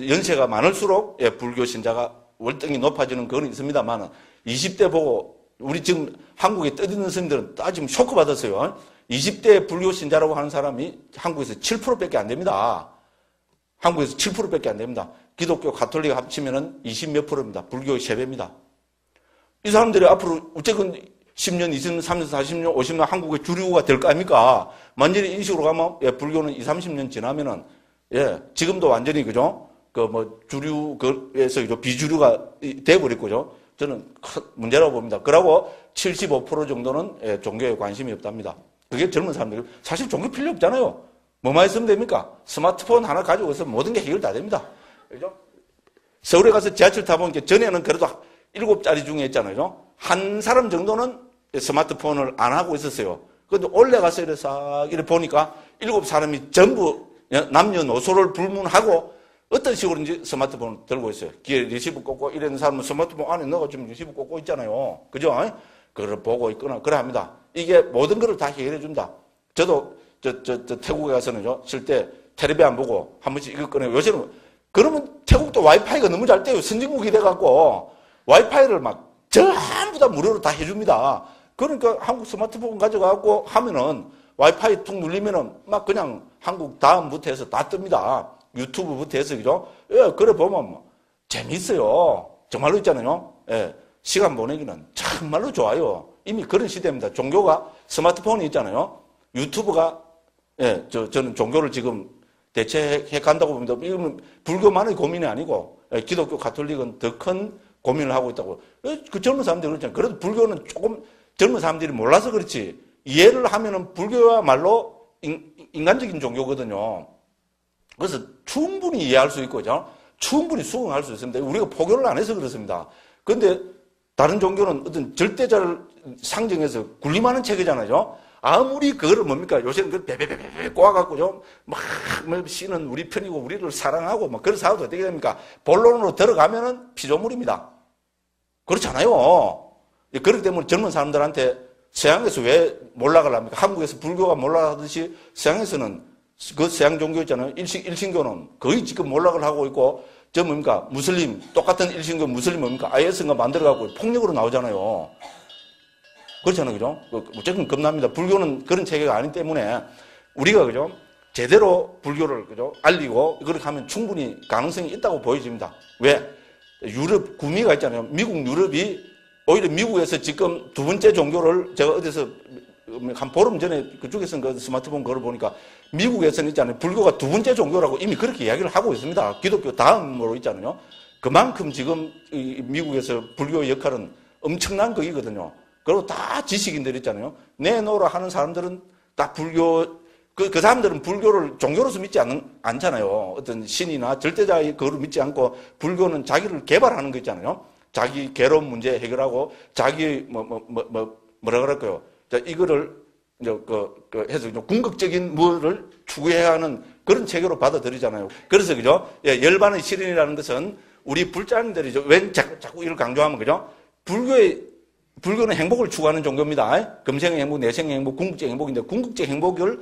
연세가 많을수록 불교 신자가 월등히 높아지는 그건 있습니다만 20대 보고 우리 지금 한국에 떠드는 스님들은 지금 쇼크 받았어요. 20대 불교 신자라고 하는 사람이 한국에서 7%밖에 안 됩니다. 한국에서 7%밖에 안 됩니다. 기독교, 가톨릭 합치면은 20몇 %입니다. 불교의 3배입니다. 이 사람들이 앞으로 어쨌든 10년, 20년, 30년, 40년, 50년 한국의 주류가 될 거 아닙니까? 완전히 인식으로 가면, 예, 불교는 20, 30년 지나면은, 예, 지금도 완전히, 그죠? 주류에서 비주류가 돼버렸고요. 저는 큰 문제라고 봅니다. 그러고 75% 정도는, 예, 종교에 관심이 없답니다. 그게 젊은 사람들. 사실 종교 필요 없잖아요. 뭐만 있으면 됩니까? 스마트폰 하나 가지고 있으면 모든 게 해결 다 됩니다. 그죠? 서울에 가서 지하철 타보니까 전에는 그래도 7자리 중에 있잖아요. 한 사람 정도는 스마트폰을 안 하고 있었어요. 그런데 올라가서 이렇게 싹 이렇게 보니까 7사람이 전부 남녀노소를 불문하고 어떤 식으로인지 스마트폰을 들고 있어요. 귀에 리시브 꽂고 이런 사람은 스마트폰 안에 넣어가 지금 리시브 꽂고 있잖아요. 그죠? 그걸 보고 있거나 그래 합니다. 이게 모든 것을 다 해결해 준다. 저도 태국에 가서는요, 쉴 때 텔레비 안 보고 한 번씩 이거 꺼내요. 요새는 그러면 태국도 와이파이가 너무 잘 돼요. 선진국이 돼갖고 와이파이를 막 전부 다 무료로 다 해줍니다. 그러니까 한국 스마트폰 가져가고 하면은 와이파이 툭 눌리면은 막 그냥 한국 다음부터 해서 다 뜹니다. 유튜브부터 해서, 그죠? 예, 그래 보면 뭐 재밌어요. 정말로 있잖아요. 예, 시간 보내기는 정말로 좋아요. 이미 그런 시대입니다. 종교가 스마트폰이 있잖아요. 유튜브가, 예, 저는 종교를 지금 대체해 간다고 봅니다. 이건 불교만의 고민이 아니고, 예, 기독교, 가톨릭은 더 큰 고민을 하고 있다고. 그 젊은 사람들이 그렇잖아요. 그래도 불교는 조금 젊은 사람들이 몰라서 그렇지. 이해를 하면은 불교야말로 인간적인 종교거든요. 그래서 충분히 이해할 수 있고, 그죠? 충분히 수긍할 수 있습니다. 우리가 포교를 안 해서 그렇습니다. 그런데 다른 종교는 어떤 절대자를 상징해서 군림하는 체계잖아요. 아무리 그거를 뭡니까? 요새는 그 베베베베 꼬아갖고 좀 막 씨는 우리 편이고 우리를 사랑하고 막 그런 사업도 어떻게 됩니까? 본론으로 들어가면은 피조물입니다. 그렇잖아요. 그렇기 때문에 젊은 사람들한테 서양에서 왜 몰락을 합니까? 한국에서 불교가 몰락하듯이 서양에서는 그 서양 종교 있잖아요. 일신교는 거의 지금 몰락을 하고 있고, 뭡니까? 무슬림, 똑같은 일신교 무슬림 뭡니까? IS가 만들어갖고 폭력으로 나오잖아요. 그렇잖아요. 그죠? 어쨌든 겁납니다. 불교는 그런 체계가 아니기 때문에 우리가, 그죠? 제대로 불교를, 그죠? 알리고, 그렇게 하면 충분히 가능성이 있다고 보여집니다. 왜? 유럽 구미가 있잖아요. 미국, 유럽이 오히려 미국에서 지금 두 번째 종교를 제가 어디서 한 보름 전에 그쪽에서 그 스마트폰 걸어 보니까 미국에서는 있잖아요. 불교가 두 번째 종교라고 이미 그렇게 이야기를 하고 있습니다. 기독교 다음으로 있잖아요. 그만큼 지금 미국에서 불교의 역할은 엄청난 거이거든요. 그리고 다 지식인들 있잖아요. 내놓으라 하는 사람들은 다 불교, 그 사람들은 불교를 종교로서 믿지 않잖아요. 어떤 신이나 절대자의 그거를 믿지 않고 불교는 자기를 개발하는 거 있잖아요. 자기 괴로운 문제 해결하고 자기 뭐라 그럴까요? 자, 이거를 이제 해서 궁극적인 뭐를 추구해야 하는 그런 체계로 받아들이잖아요. 그래서 그죠? 예, 열반의 실현이라는 것은 우리 불자님들이죠. 왜 자꾸 이걸 강조하면 그죠? 불교는 행복을 추구하는 종교입니다. 금생의 행복, 내생의 행복, 궁극적 행복인데 궁극적 행복을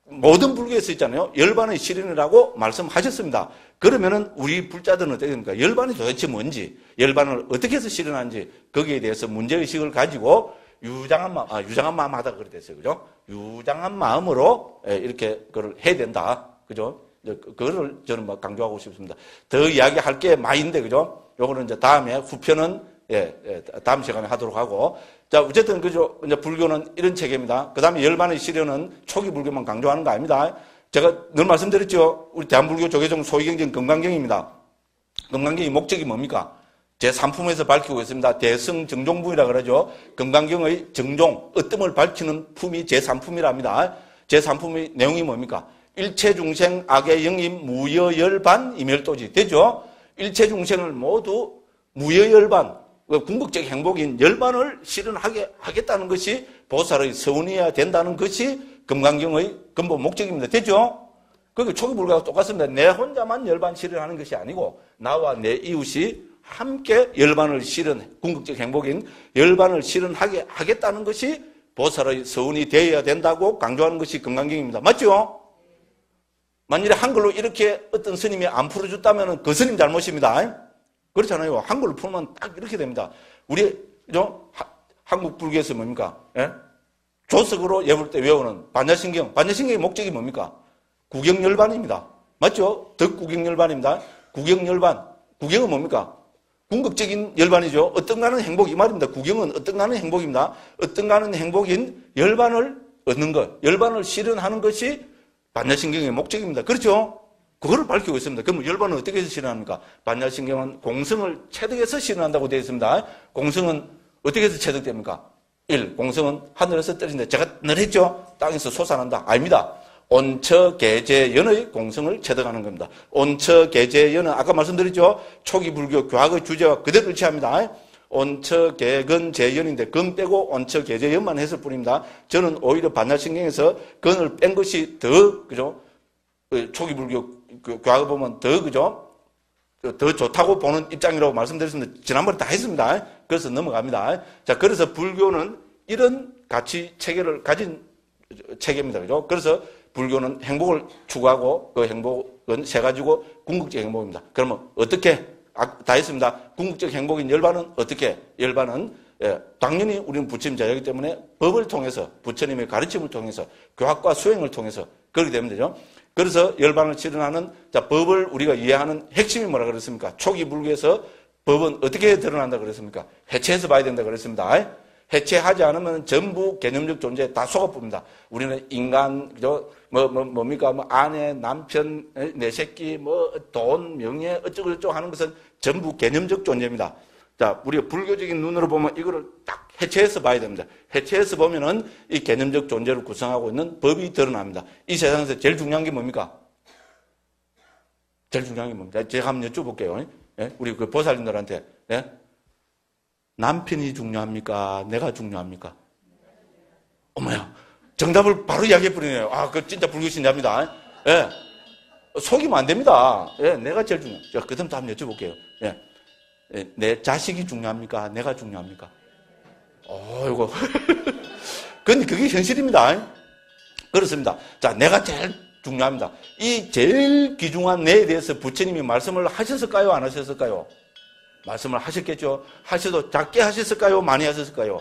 모든 불교에서 있잖아요. 열반의 실현이라고 말씀하셨습니다. 그러면은 우리 불자들은 어떻게 됩니까? 열반이 도대체 뭔지, 열반을 어떻게 해서 실현하는지 거기에 대해서 문제의식을 가지고 유장한 마음 하다 그래 됐어요. 그죠? 유장한 마음으로 이렇게 그걸 해야 된다. 그죠? 그거를 저는 강조하고 싶습니다. 더 이야기할 게 많이 있는데, 그죠? 요거는 이제 다음에 후편은 다음 시간에 하도록 하고. 자, 어쨌든 그죠? 이제 불교는 이런 체계입니다. 그 다음에 열반의 실현은 초기 불교만 강조하는 거 아닙니다. 제가 늘 말씀드렸죠. 우리 대한불교 조계종 소위경전 금강경입니다. 금강경의 목적이 뭡니까? 제3품에서 밝히고 있습니다. 대승정종품이라 그러죠. 금강경의 정종, 어뜸을 밝히는 품이 제3품이랍니다. 제3품의 내용이 뭡니까? 일체중생 악의 영임 무여열반 이멸도지. 되죠? 일체중생을 모두 무여열반, 궁극적 행복인 열반을 실현하게 하겠다는 것이 보살의 서운이어야 된다는 것이 금강경의 근본 목적입니다. 되죠? 그게 초기 불교가 똑같습니다. 내 혼자만 열반 실현하는 것이 아니고 나와 내 이웃이 함께 열반을 궁극적 행복인 열반을 실현하게 하겠다는 것이 보살의 서운이 되어야 된다고 강조하는 것이 금강경입니다. 맞죠? 만일에 한글로 이렇게 어떤 스님이 안 풀어줬다면 그 스님 잘못입니다. 그렇잖아요. 한글로 풀면 딱 이렇게 됩니다. 우리, 그죠? 한국 불교에서 뭡니까? 예? 조석으로 예불 때 외우는 반야신경. 반야신경의 목적이 뭡니까? 구경열반입니다. 맞죠? 덕구경열반입니다. 구경열반. 구경은 뭡니까? 궁극적인 열반이죠. 어떤가는 행복 이 말입니다. 구경은 어떤가는 행복입니다. 어떤가는 행복인 열반을 얻는 것, 열반을 실현하는 것이 반야신경의 목적입니다. 그렇죠? 그거를 밝히고 있습니다. 그럼 열반은 어떻게 해서 실현합니까? 반야신경은 공성을 체득해서 실현한다고 되어 있습니다. 공성은 어떻게 해서 체득됩니까? 1. 공성은 하늘에서 떨어진다. 제가 늘 했죠? 땅에서 솟아난다. 아닙니다. 온처계제연의 공성을 체득하는 겁니다. 온처계제연은 아까 말씀드렸죠? 초기 불교 교학의 주제와 그대로 일치합니다. 온처계근제연인데 근 빼고 온처계제연만 했을 뿐입니다. 저는 오히려 반야신경에서 근을 뺀 것이 더 그죠? 초기 불교 교학을 보면 더 그죠? 더 좋다고 보는 입장이라고 말씀드렸습니다. 지난번에 다 했습니다. 그래서 넘어갑니다. 자, 그래서 불교는 이런 가치 체계를 가진 체계입니다. 그죠? 그래서 불교는 행복을 추구하고 그 행복은 세 가지고 궁극적 행복입니다. 그러면 어떻게? 다 했습니다. 궁극적 행복인 열반은 어떻게? 열반은 당연히 우리는 부처님 자녀이기 때문에 법을 통해서 부처님의 가르침을 통해서 교학과 수행을 통해서 그렇게 되면 되죠. 그래서 열반을 실현하는 법을 우리가 이해하는 핵심이 뭐라 그랬습니까? 초기 불교에서 법은 어떻게 드러난다 그랬습니까? 해체해서 봐야 된다 그랬습니다. 해체하지 않으면 전부 개념적 존재에 다 속아봅니다. 우리는 인간, 뭡니까? 아내, 남편, 내 새끼, 돈, 명예, 어쩌고저쩌고 하는 것은 전부 개념적 존재입니다. 자, 우리가 불교적인 눈으로 보면 이거를 딱 해체해서 봐야 됩니다. 해체해서 보면은 이 개념적 존재를 구성하고 있는 법이 드러납니다. 이 세상에서 제일 중요한 게 뭡니까? 제일 중요한 게 뭡니까? 제가 한번 여쭤볼게요. 예? 우리 그 보살님들한테. 예? 남편이 중요합니까? 내가 중요합니까? 어머야, 정답을 바로 이야기해버리네요. 아, 그 진짜 불교신자입니다. 예. 속이면 안 됩니다. 예, 내가 제일 중요해요. 자, 그 다음 또 한번 여쭤볼게요. 예. 내 자식이 중요합니까? 내가 중요합니까? 이거. 근데 그게 현실입니다. 그렇습니다. 자, 내가 제일 중요합니다. 이 제일 귀중한 내에 대해서 부처님이 말씀을 하셨을까요? 안 하셨을까요? 말씀을 하셨겠죠. 하셔도 작게 하셨을까요? 많이 하셨을까요?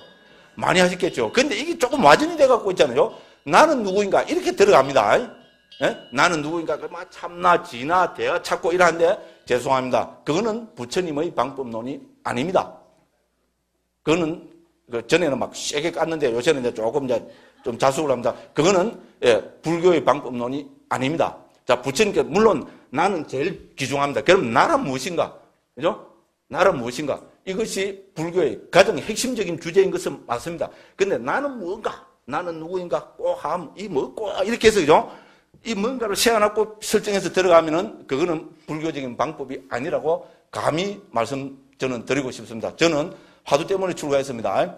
많이 하셨겠죠. 근데 이게 조금 와전이 돼갖고 있잖아요. 나는 누구인가? 이렇게 들어갑니다. 예? 나는 누구인가? 참나, 지나, 대하 찾고 이러는데 죄송합니다. 그거는 부처님의 방법론이 아닙니다. 그거는 전에는 막 세게 깠는데 요새는 이제 조금 이제 좀 자숙을 합니다. 그거는 불교의 방법론이 아닙니다. 자, 부처님께 물론 나는 제일 귀중합니다. 그럼 나란 무엇인가? 그죠? 나란 무엇인가? 이것이 불교의 가장 핵심적인 주제인 것은 맞습니다. 근데 나는 무언가? 나는 누구인가? 꼬함, 이렇게 해서, 그죠? 이 뭔가를 세워놓고 설정해서 들어가면은 그거는 불교적인 방법이 아니라고 감히 저는 드리고 싶습니다. 저는 화두 때문에 출가했습니다.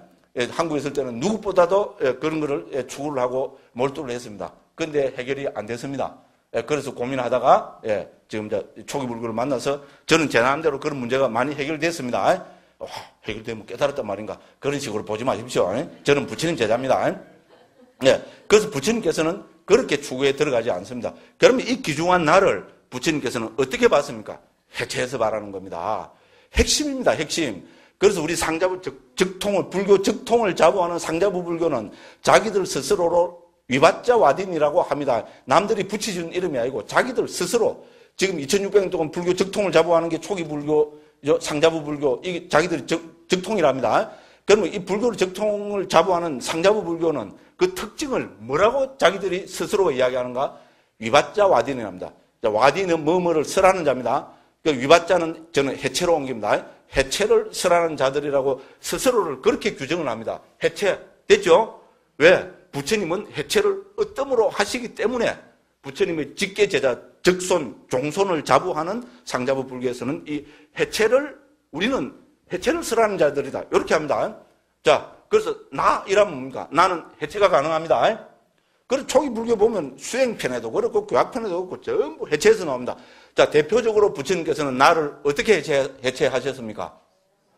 한국에 있을 때는 누구보다도 그런 거를 추구를 하고 몰두를 했습니다. 그런데 해결이 안 됐습니다. 그래서 고민하다가 지금 초기 불교를 만나서 저는 제 나름대로 그런 문제가 많이 해결됐습니다. 해결되면 깨달았단 말인가? 그런 식으로 보지 마십시오. 저는 부처님 제자입니다. 그래서 부처님께서는 그렇게 추구에 들어가지 않습니다. 그러면 이 귀중한 나를 부처님께서는 어떻게 봤습니까? 해체해서 말하는 겁니다. 핵심입니다. 핵심. 그래서 우리 상자부 즉통을, 불교 즉통을 자부하는 상자부 불교는 자기들 스스로로 위바짜 와딘이라고 합니다. 남들이 붙여준 이름이 아니고 자기들 스스로 지금 2600년 동안 불교 즉통을 자부하는 게 초기 불교, 상자부 불교, 이게 자기들이 즉통이랍니다. 그러면 이 불교를 즉통을 자부하는 상자부 불교는 그 특징을 뭐라고 자기들이 스스로 이야기하는가? 위바짜 와딘이랍니다. 와딘은 뭐뭐를 설하는 자입니다. 위바짜는 저는 해체로 옮깁니다. 해체를 설하는 자들이라고 스스로를 그렇게 규정을 합니다. 해체. 됐죠? 왜? 부처님은 해체를 어떠므로 하시기 때문에 부처님의 직계제자, 적손, 종손을 자부하는 상자부 불교에서는 이 해체를 우리는 해체를 설하는 자들이다. 이렇게 합니다. 자, 그래서 나이라면 뭡니까? 나는 해체가 가능합니다. 그래서 초기 불교 보면 수행편에도 그렇고 교학편에도 그렇고 전부 해체해서 나옵니다. 자, 대표적으로 부처님께서는 나를 어떻게 해체하셨습니까?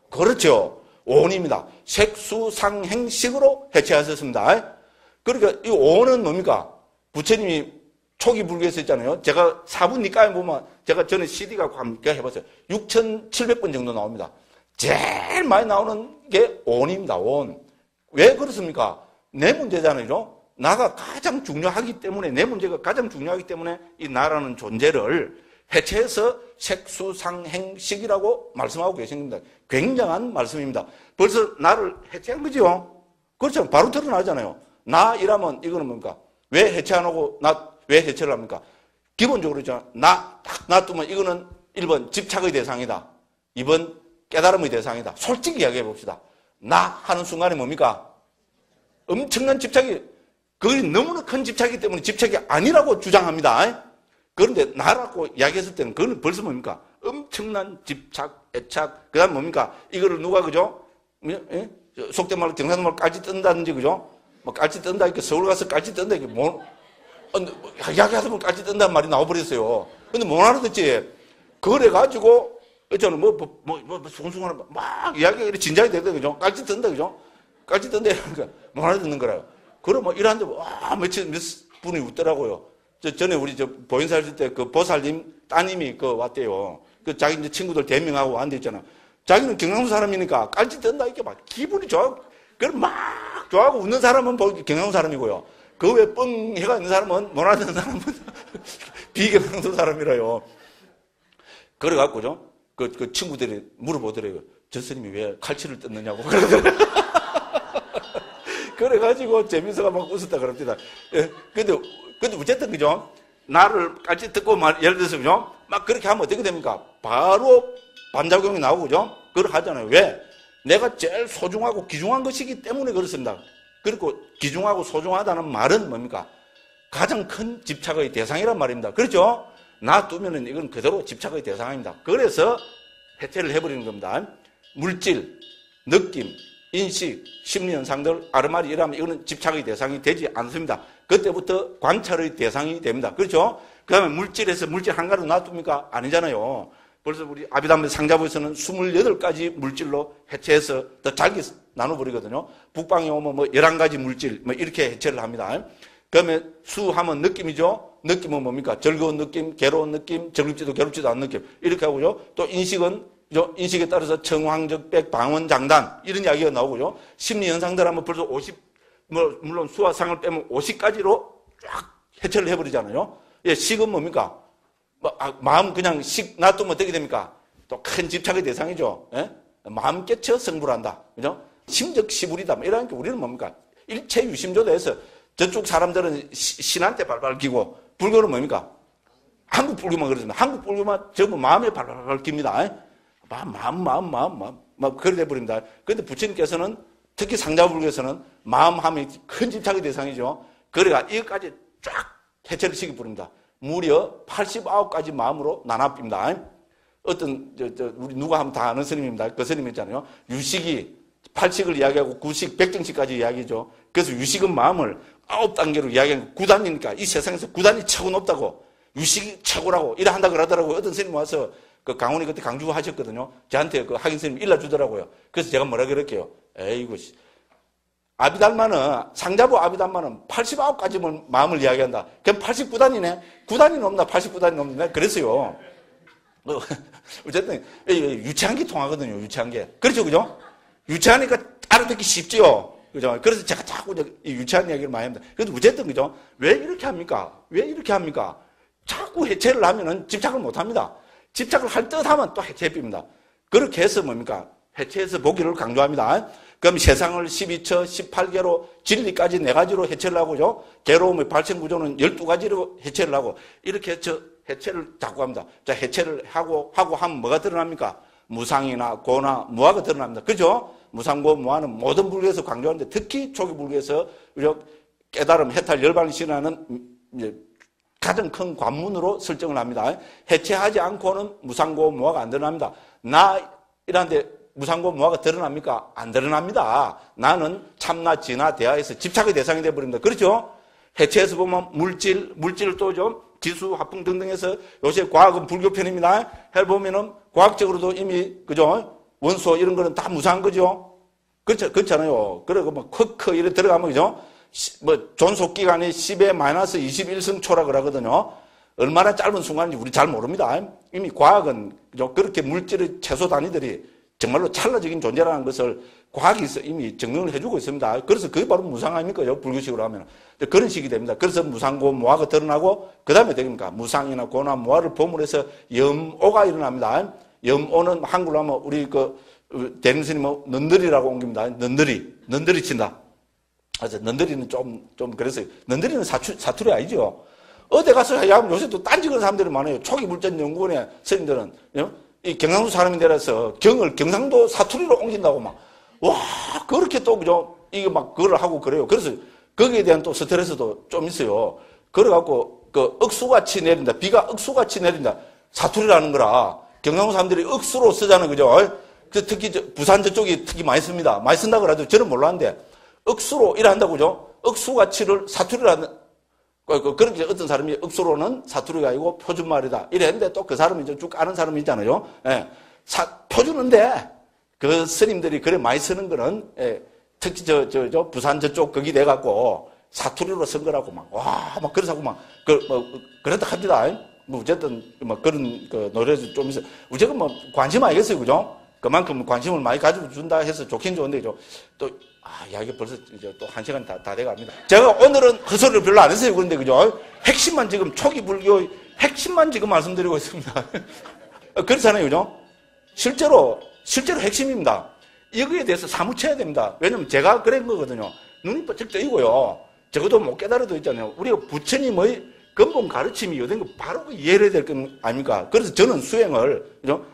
그렇죠. 오온입니다. 색수상행식으로 해체하셨습니다. 그러니까 이 오온은 뭡니까? 부처님이 초기 불교에서 있잖아요. 제가 사부니까에 보면 제가 전에 CD 갖고 함께 해봤어요. 6,700번 정도 나옵니다. 제일 많이 나오는 게 오온입니다. 오온. 왜 그렇습니까? 내 문제잖아요. 나가 가장 중요하기 때문에, 내 문제가 가장 중요하기 때문에 이 나라는 존재를 해체해서 색수상행식이라고 말씀하고 계신 겁니다. 굉장한 말씀입니다. 벌써 나를 해체한 거죠. 그렇죠. 바로 드러나잖아요. 나 이라면 이거는 뭡니까? 왜 해체 안 하고 왜 해체를 합니까? 기본적으로 있잖아. 딱 놔두면 이거는 1번 집착의 대상이다. 2번 깨달음의 대상이다. 솔직히 이야기해 봅시다. 나 하는 순간에 뭡니까? 엄청난 집착이, 그게 너무나 큰 집착이기 때문에 집착이 아니라고 주장합니다. 그런데 나라고 이야기했을 때는 그건 벌써 뭡니까? 엄청난 집착, 애착, 그 다음 뭡니까? 이거를 누가, 그죠? 예? 속된 말로 경상도 말로 깔치 뜬다든지, 그죠? 뭐 깔치 뜬다, 이렇게 서울 가서 깔치 뜬다, 이게 뭐, 이야기하다 보면 깔치 뜬다는 말이 나와버렸어요. 근데 못 알아듣지? 그래가지고, 저는 순순하게 막 이야기가 진작이 되거든요, 그죠? 깔치 뜬다, 그죠? 깔치 뜬다, 그러니까 못 알아듣는 거라요. 그럼 뭐 이러는데, 몇 분이 웃더라고요. 전에 우리 보인사 했을 때 그 보살님 따님이 왔대요. 자기 이제 친구들 대명하고 앉아있잖아. 자기는 경상도 사람이니까 깔치 뜬다, 이렇게 막 기분이 좋아. 그럼 막 좋아하고 웃는 사람은 경상도 사람이고요. 그 외에 뻥 해가 있는 사람은, 못 알아듣는 사람은 비경상도 사람이라요. 그래갖고죠. 그 친구들이 물어보더래요. 저 스님이 왜 칼치를 뜯느냐고. 그래가지고 재밌어가 막 웃었다 그럽니다. 예, 근데 어쨌든, 그죠? 나를 깔치 뜯고 예를 들어서, 그죠? 막 그렇게 하면 어떻게 됩니까? 바로 반작용이 나오고, 그죠? 그걸 하잖아요. 왜? 내가 제일 소중하고 귀중한 것이기 때문에 그렇습니다. 그리고 귀중하고 소중하다는 말은 뭡니까? 가장 큰 집착의 대상이란 말입니다. 그렇죠? 놔두면은 이건 그대로 집착의 대상입니다. 그래서 해체를 해버리는 겁니다. 물질, 느낌, 인식, 심리현상들, 아르마리 이라면 이거는 집착의 대상이 되지 않습니다. 그때부터 관찰의 대상이 됩니다. 그렇죠? 그 다음에 물질에서 물질 한 가지 놔둡니까? 아니잖아요. 벌써 우리 아비담배 상자부에서는 28가지 물질로 해체해서 더 잘게 나눠버리거든요. 북방에 오면 11가지 물질, 이렇게 해체를 합니다. 그 다음에 수하면 느낌이죠. 느낌은 뭡니까? 즐거운 느낌, 괴로운 느낌, 즐겁지도 괴롭지도 않은 느낌. 이렇게 하고요. 또 인식은, 인식에 따라서 청황적백, 방언장단, 이런 이야기가 나오고요. 심리현상들 하면 벌써 물론 수와 상을 빼면 50가지로 쫙 해체를 해버리잖아요. 예, 식은 뭡니까? 마음 그냥 놔두면 어떻게 됩니까? 또 큰 집착의 대상이죠. 예? 마음 깨쳐 성불 한다. 그죠? 심적 시불이다. 이러니까 우리는 뭡니까? 일체 유심조대에서 저쪽 사람들은 신한테 발발 끼고, 불교는 뭡니까? 한국 불교만 그렇습니다. 한국 불교만 전부 마음에 발발 깁니다. 마음. 그래 돼버립니다. 그런데 부처님께서는 특히 상자불교에서는 마음 하면 큰 집착의 대상이죠. 그래가 이것까지 쫙 해체를 시켜버립니다. 무려 89가지 마음으로 나눠집니다. 어떤, 우리 누가 하면 다 아는 스님입니다. 그 스님 있잖아요. 유식이 8식을 이야기하고 9식, 100정식까지 이야기죠. 그래서 유식은 마음을 9단계로 이야기하는 9단이니까 이 세상에서 9단이 최고 높다고, 유식이 최고라고 이래 한다 그러더라고요. 어떤 스님 와서 그 강원이 그때 강주 하셨거든요. 저한테 그 학인 스님 일러주더라고요. 그래서 제가 뭐라 그럴게요. 에이구, 아비달마는, 상자부 아비달마는 89가지 마음을 이야기한다. 그럼 89단이네? 9단이 넘나? 89단이 넘나? 그랬어요. 어쨌든, 유치한 게 통하거든요, 유치한 게. 그렇죠, 그죠? 유치하니까 알아듣기 쉽죠? 그죠? 그래서 제가 자꾸 이 유치한 이야기를 많이 합니다. 그래도 어쨌든, 그죠? 왜 이렇게 합니까? 왜 이렇게 합니까? 자꾸 해체를 하면은 집착을 못 합니다. 집착을 할 듯 하면 또 해체해버립니다. 그렇게 해서 뭡니까? 해체해서 보기를 강조합니다. 그럼 세상을 12처, 18개로, 진리까지 4가지로 해체를 하고요. 괴로움의 발생 구조는 12가지로 해체를 하고, 이렇게 해서 해체를 자꾸 합니다. 자, 해체를 하고 하면 뭐가 드러납니까? 무상이나 고나 무아가 드러납니다. 그죠? 무상고 무아는 모든 불교에서 강조하는데, 특히 초기 불교에서 깨달음, 해탈, 열반을 신하는 가장 큰 관문으로 설정을 합니다. 해체하지 않고는 무상고 무아가 안 드러납니다. 이란데 무상고 무아가 드러납니까? 안 드러납니다. 나는 참나, 진화, 대하에서 집착의 대상이 되어버립니다. 그렇죠? 해체해서 보면 물질 또 좀 지수, 합풍 등등해서 요새 과학은 불교 편입니다. 해보면은 과학적으로도 이미, 그죠? 원소 이런 거는 다 무상한 거죠? 그렇잖아요. 그리고 이래 들어가면, 그죠? 존속 기간이 10의 마이너스 21성 초라 그러거든요. 얼마나 짧은 순간인지 우리 잘 모릅니다. 이미 과학은, 그죠? 그렇게 물질의 최소 단위들이 정말로 찰나적인 존재라는 것을 과학이 이미 증명을 해주고 있습니다. 그래서 그게 바로 무상 아닙니까? 불교식으로 하면. 그런 식이 됩니다. 그래서 무상고 무화가 드러나고, 그 다음에 됩니까? 무상이나 고나 무화를 보물해서 염오가 일어납니다. 염오는 한글로 하면 우리 대림스님 넌들이라고 옮깁니다. 넌들이 친다. 그래서 넌들이는 좀 그랬어요. 넌들이는 사투리 아니죠. 어디 가서 야금 요새 또 딴지그런 사람들이 많아요. 초기물전연구원의 스님들은 이 경상도 사람이 되라서 경을 경상도 사투리로 옮긴다고 막 와 그렇게 또 그죠 이게 막 그걸 하고 그래요. 그래서 거기에 대한 또 스트레스도 좀 있어요. 그래갖고 억수같이 내린다. 비가 억수같이 내린다. 사투리라는 거라 경상도 사람들이 억수로 쓰잖아요. 그죠? 특히 부산 저쪽이 특히 많이 씁니다. 많이 쓴다고 그래도 저는 몰랐는데 억수로 이래 한다고 그죠? 억수가치를 사투리라는 그렇게 어떤 사람이 억수로는 사투리가 아니고 표준말이다. 이래 했는데 또 그 사람이 쭉 아는 사람이 있잖아요. 예. 표준인데 그 스님들이 그래 많이 쓰는 거는 특히 부산 저쪽 거기 돼갖고 사투리로 쓴 거라고 막 그러자고 그렇다 합니다. 어쨌든 그런 노래도 좀 있어. 우리가 관심 알겠어요. 그죠? 그만큼 관심을 많이 가지고 준다 해서 좋긴 좋은데 또 이야기 벌써 이제 또 1시간 다 돼갑니다. 제가 오늘은 헛소리를 별로 안 했어요. 그런데 그죠? 핵심만 지금 초기 불교의 핵심만 지금 말씀드리고 있습니다. 그렇잖아요. 그죠? 실제로 핵심입니다. 이거에 대해서 사무쳐야 됩니다. 왜냐면 제가 그런 거거든요. 눈이 번쩍 뜨이고요. 적어도 못 깨달아도 있잖아요. 우리가 부처님의 근본 가르침이 어떤 거 바로 이해를 해야 될 거 아닙니까? 그래서 저는 수행을, 그죠?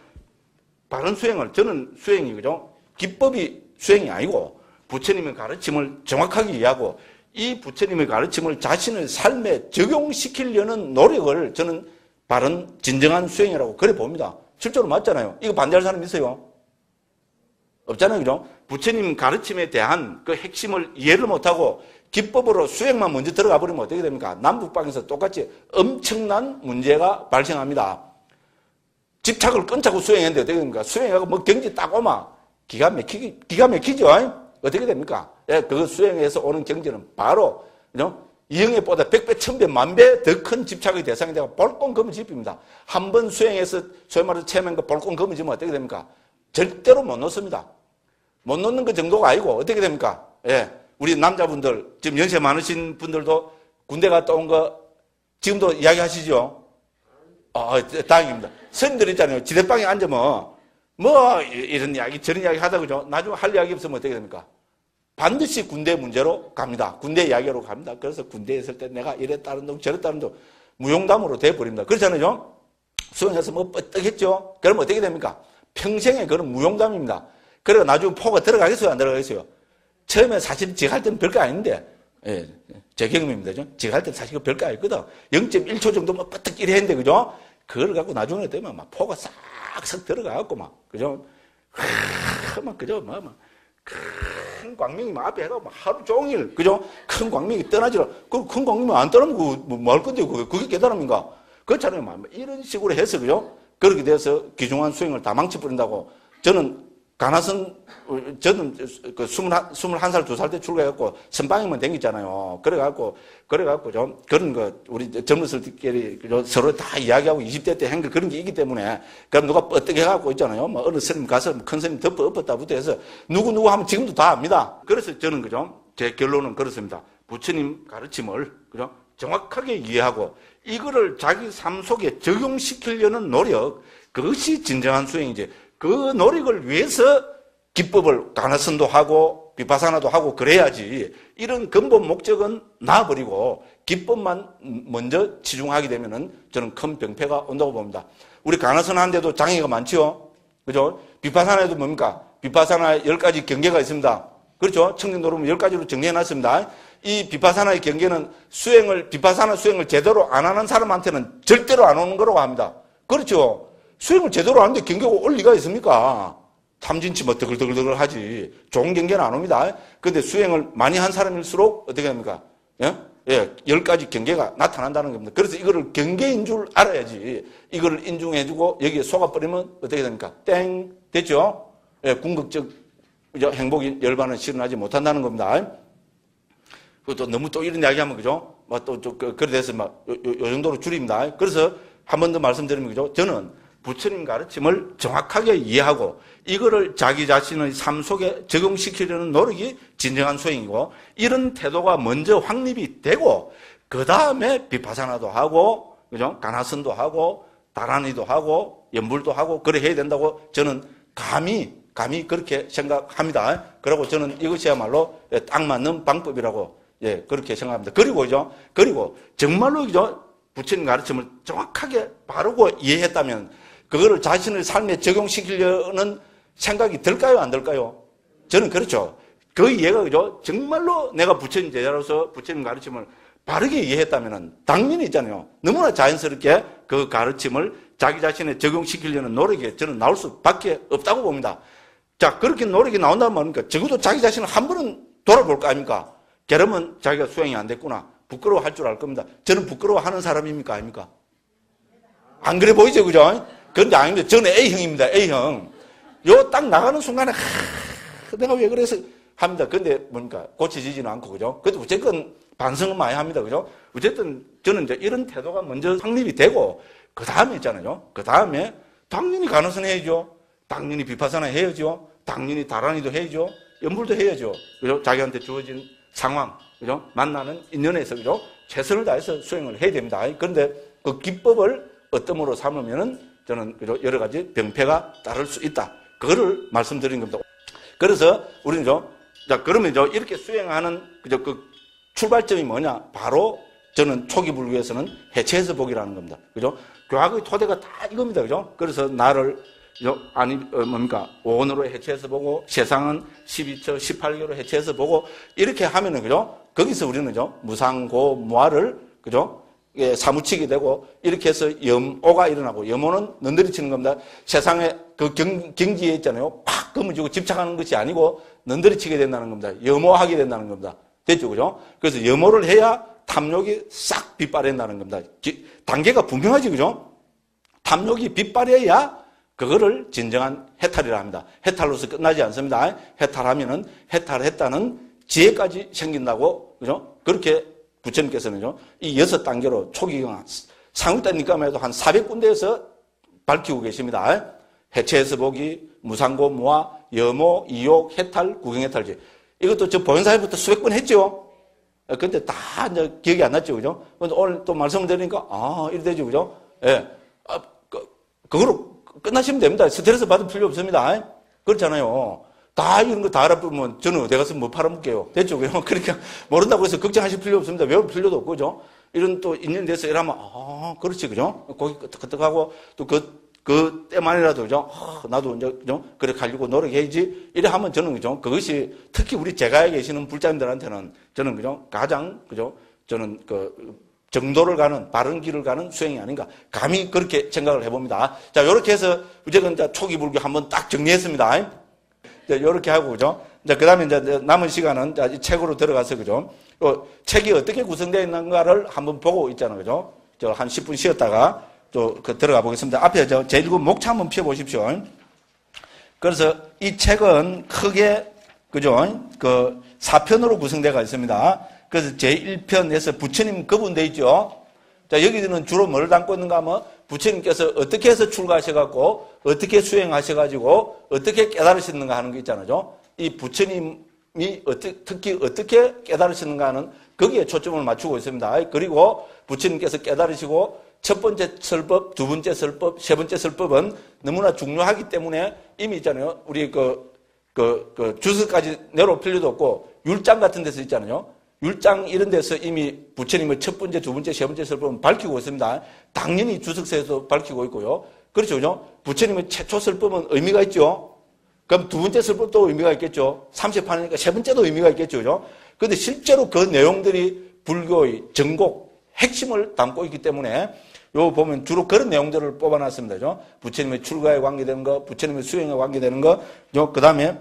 바른 수행을, 저는 수행이, 그죠? 기법이 수행이 아니고 부처님의 가르침을 정확하게 이해하고 이 부처님의 가르침을 자신의 삶에 적용시키려는 노력을 저는 바른 진정한 수행이라고 그래 봅니다. 실제로 맞잖아요. 이거 반대할 사람 있어요? 없잖아요. 그죠? 부처님 가르침에 대한 그 핵심을 이해를 못하고 기법으로 수행만 먼저 들어가 버리면 어떻게 됩니까? 남북방에서 똑같이 엄청난 문제가 발생합니다. 집착을 끊자고 수행했는데 어떻게 됩니까? 수행하고 경지 딱 오면 기가 막히죠? 어떻게 됩니까? 그 수행에서 오는 경지는 바로, 이영애보다 100배, 1000배, 10,000배 더 큰 집착의 대상이 되고 볼꽁 검은집입니다. 한 번 수행해서 소위 말해서 체험한 거 볼꽁 검은집은 어떻게 됩니까? 절대로 못 놓습니다. 못 놓는 그 정도가 아니고 어떻게 됩니까? 우리 남자분들, 지금 연세 많으신 분들도 군대 갔다 온 거 지금도 이야기하시죠? 다행입니다. 스님들 있잖아요. 지대방에 앉으면 이런 이야기 저런 이야기 하다 그죠? 나중에 할 이야기 없으면 어떻게 됩니까? 반드시 군대 문제로 갑니다. 군대 이야기로 갑니다. 그래서 군대에 있을 때 내가 이랬다는 둥 저랬다는 둥 무용담으로 돼버립니다. 그렇잖아요. 수행해서 뻗떡했죠? 그럼 어떻게 됩니까? 평생에 그런 무용담입니다. 그래서 나중에 포가 들어가겠어요? 안 들어가겠어요? 처음에 사실 지갈 때는 별거 아닌데, 제 경험입니다. 지갈 때는 사실 별거 아니거든. 0.1초 정도만 뻗떡 이래 했는데, 그죠? 그걸 갖고 나중에 되면 포가 싹싹 들어가갖고 그죠? 그죠? 큰 광명이 앞에 해가 하루 종일, 그죠? 큰 광명이 떠나지라. 그 큰 광명이 안 떠나면 뭐 할 건데, 그게 깨달음인가? 그렇잖아요. 이런 식으로 해서, 그죠? 그렇게 돼서 귀중한 수행을 다 망쳐버린다고. 저는 저는 21살, 2살 때 출가해갖고 선방에만 댕겼잖아요. 그래갖고 좀 그런 거, 우리 젊은이들끼리 서로 다 이야기하고 20대 때 한 거 그런 게 있기 때문에, 그럼 누가 뻗떻게 해갖고 있잖아요. 어느 스님 가서 큰 스님 엎었다부터 해서 누구 하면 지금도 다 압니다. 그래서 저는, 그죠? 제 결론은 그렇습니다. 부처님 가르침을, 그죠? 정확하게 이해하고 이거를 자기 삶 속에 적용시키려는 노력, 그것이 진정한 수행이지. 그 노력을 위해서 기법을 가나선도 하고 비파사나도 하고 그래야지. 이런 근본 목적은 놔버리고 기법만 먼저 치중하게 되면은 저는 큰 병폐가 온다고 봅니다. 우리 가나선 하는데도 장애가 많지요. 그죠? 비파사나에도 뭡니까? 비파사나 10가지 경계가 있습니다. 그렇죠? 청진도로는 10가지로 정리해놨습니다. 이 비파사나의 경계는 비파사나 수행을 제대로 안 하는 사람한테는 절대로 안 오는 거라고 합니다. 그렇죠? 수행을 제대로 하는데 경계가 올 리가 있습니까? 탐진치 드글드글 하지. 좋은 경계는 안 옵니다. 근데 수행을 많이 한 사람일수록 어떻게 합니까? 10가지 경계가 나타난다는 겁니다. 그래서 이거를 경계인 줄 알아야지. 이거를 인중해주고 여기에 속아버리면 어떻게 됩니까? 땡! 됐죠? 궁극적 행복이 열반은 실현하지 못한다는 겁니다. 또 너무 또 이런 이야기 하면, 그죠? 그래 돼서 요 정도로 줄입니다. 그래서 한 번 더 말씀드리면, 그죠? 저는 부처님 가르침을 정확하게 이해하고 이거를 자기 자신의 삶 속에 적용시키려는 노력이 진정한 수행이고, 이런 태도가 먼저 확립이 되고 그 다음에 비파사나도 하고, 그죠? 가나선도 하고 다라니도 하고 연불도 하고 그래 해야 된다고 저는 감히 그렇게 생각합니다. 그리고 저는 이것이야말로 딱 맞는 방법이라고 그렇게 생각합니다. 그리고 정말로 부처님 가르침을 정확하게 바르고 이해했다면 그거를 자신의 삶에 적용시키려는 생각이 들까요, 안 들까요? 저는 그렇죠. 그 이해가 정말로 내가 부처님 제자로서 부처님 가르침을 바르게 이해했다면 당연히 있잖아요. 너무나 자연스럽게 그 가르침을 자기 자신에 적용시키려는 노력이 저는 나올 수밖에 없다고 봅니다. 자, 그렇게 노력이 나온다면 뭡니까? 적어도 자기 자신을 한 번은 돌아볼 거 아닙니까? 그러면 자기가 수행이 안 됐구나. 부끄러워할 줄 알 겁니다. 저는 부끄러워하는 사람입니까? 아닙니까? 안 그래 보이죠? 그죠? 그런데 아닙니다. 저는 A형입니다. A형. 딱 나가는 순간에 내가 왜 그래서 합니다. 근데 뭡니까? 고쳐지지는 않고, 그죠? 그래도 어쨌든 반성은 많이 합니다. 그죠? 어쨌든 저는 이제 이런 태도가 먼저 확립이 되고 그 다음에 있잖아요. 그 다음에 당연히 가노선 해야죠. 당연히 비파사나 해야죠. 당연히 다라니도 해야죠. 연불도 해야죠. 그죠? 자기한테 주어진 상황, 그죠? 만나는 인연에서, 그죠? 최선을 다해서 수행을 해야 됩니다. 그런데 그 기법을 어떤으로 삼으면은 저는, 그죠? 여러 가지 병폐가 따를 수 있다. 그거를 말씀드린 겁니다. 그래서 우리는 자, 그러면 이렇게 수행하는, 그죠? 그 출발점이 뭐냐? 바로 저는 초기 불교에서는 해체해서 보기라는 겁니다. 그죠? 교학의 토대가 다 이겁니다. 그죠? 그래서 나를 오온으로 해체해서 보고, 세상은 12처, 18개로 해체해서 보고, 이렇게 하면은, 그죠? 거기서 우리는, 무상고, 무아를, 그죠? 사무치게 되고, 이렇게 해서 염오가 일어나고, 염오는 넌더리치는 겁니다. 세상에 그 경지에 있잖아요. 팍 검어지고 집착하는 것이 아니고, 넌더리치게 된다는 겁니다. 염오하게 된다는 겁니다. 됐죠? 그죠? 그래서 염오를 해야 탐욕이 싹 빗발한다는 겁니다. 단계가 분명하지, 그죠? 탐욕이 빗발해야 그거를 진정한 해탈이라 합니다. 해탈로서 끝나지 않습니다. 해탈하면은 해탈했다는 지혜까지 생긴다고, 그죠? 그렇게 부처님께서는요, 이 6단계로 초기경, 상위단니까만 해도 한 400군데에서 밝히고 계십니다. 해체해서 보기, 무상고, 무아, 염오, 이욕, 해탈, 구경해탈지. 이것도 저 보현사회부터 수백 번 했죠? 근데 다 이제 기억이 안 났죠, 그죠? 근데 오늘 또 말씀을 드리니까, 이래 되죠, 그죠? 예. 그거로 끝나시면 됩니다. 스트레스 받을 필요 없습니다. 그렇잖아요. 다 이런 거 다 알아보면 저는 어디 가서 뭐 팔아먹게요. 됐죠? 그러니까 모른다고 해서 걱정하실 필요 없습니다. 외울 필요도 없고, 그죠? 이런 또 인연 돼서 이러면, 그렇지, 그죠? 거기 끄떡하고 또 그 때만이라도, 그죠? 나도 이제, 그죠? 그래 가지고 노력해야지. 이래 하면 저는, 그죠? 그것이 특히 우리 제가에 계시는 불자님들한테는 저는, 그죠? 가장, 그죠? 저는 정도를 가는, 바른 길을 가는 수행이 아닌가. 감히 그렇게 생각을 해봅니다. 자, 요렇게 해서, 이제는 초기 불교 한번 딱 정리했습니다. 자, 요렇게 하고, 그죠? 자, 그 다음에 이제 남은 시간은 이 책으로 들어가서, 그죠? 책이 어떻게 구성되어 있는가를 한번 보고 있잖아요. 그죠? 한 10분 쉬었다가 또 들어가 보겠습니다. 앞에 제1구 목차 한번 펴보십시오. 그래서 이 책은 크게, 그죠? 4편으로 구성되어 있습니다. 그래서 제1편에서 부처님 거분되어 있죠. 자, 여기는 주로 뭘 담고 있는가 하면 부처님께서 어떻게 해서 출가하셔갖고 어떻게 수행하셔가지고 어떻게 깨달으셨는가 하는 거 있잖아요. 이 부처님이 특히 어떻게 깨달으셨는가 하는 거기에 초점을 맞추고 있습니다. 그리고 부처님께서 깨달으시고 첫 번째 설법, 두 번째 설법, 세 번째 설법은 너무나 중요하기 때문에 이미 있잖아요. 우리 주석까지 내려올 필요도 없고 율장 같은 데서 있잖아요. 율장 이런 데서 이미 부처님의 첫 번째, 두 번째, 세 번째 설법은 밝히고 있습니다. 당연히 주석서에도 밝히고 있고요. 그렇죠, 그죠? 부처님의 최초 설법은 의미가 있죠. 그럼 두 번째 설법도 의미가 있겠죠. 30판이니까 세 번째도 의미가 있겠죠, 그죠? 그런데 실제로 그 내용들이 불교의 전곡, 핵심을 담고 있기 때문에 요 보면 주로 그런 내용들을 뽑아놨습니다, 그죠? 부처님의 출가에 관계되는 거, 부처님의 수행에 관계되는 거, 그 다음에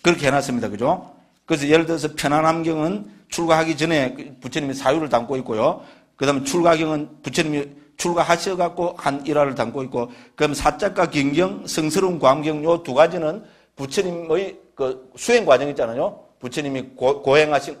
그렇게 해놨습니다, 그죠? 그래서 예를 들어서 편안함경은 출가하기 전에 부처님의 사유를 담고 있고요. 그 다음에 출가경은 부처님이 출가하셔갖고 한 일화를 담고 있고, 그럼 사자과 경경, 성스러운 광경 요 두 가지는 부처님의 수행 과정 있잖아요. 부처님이 고행하신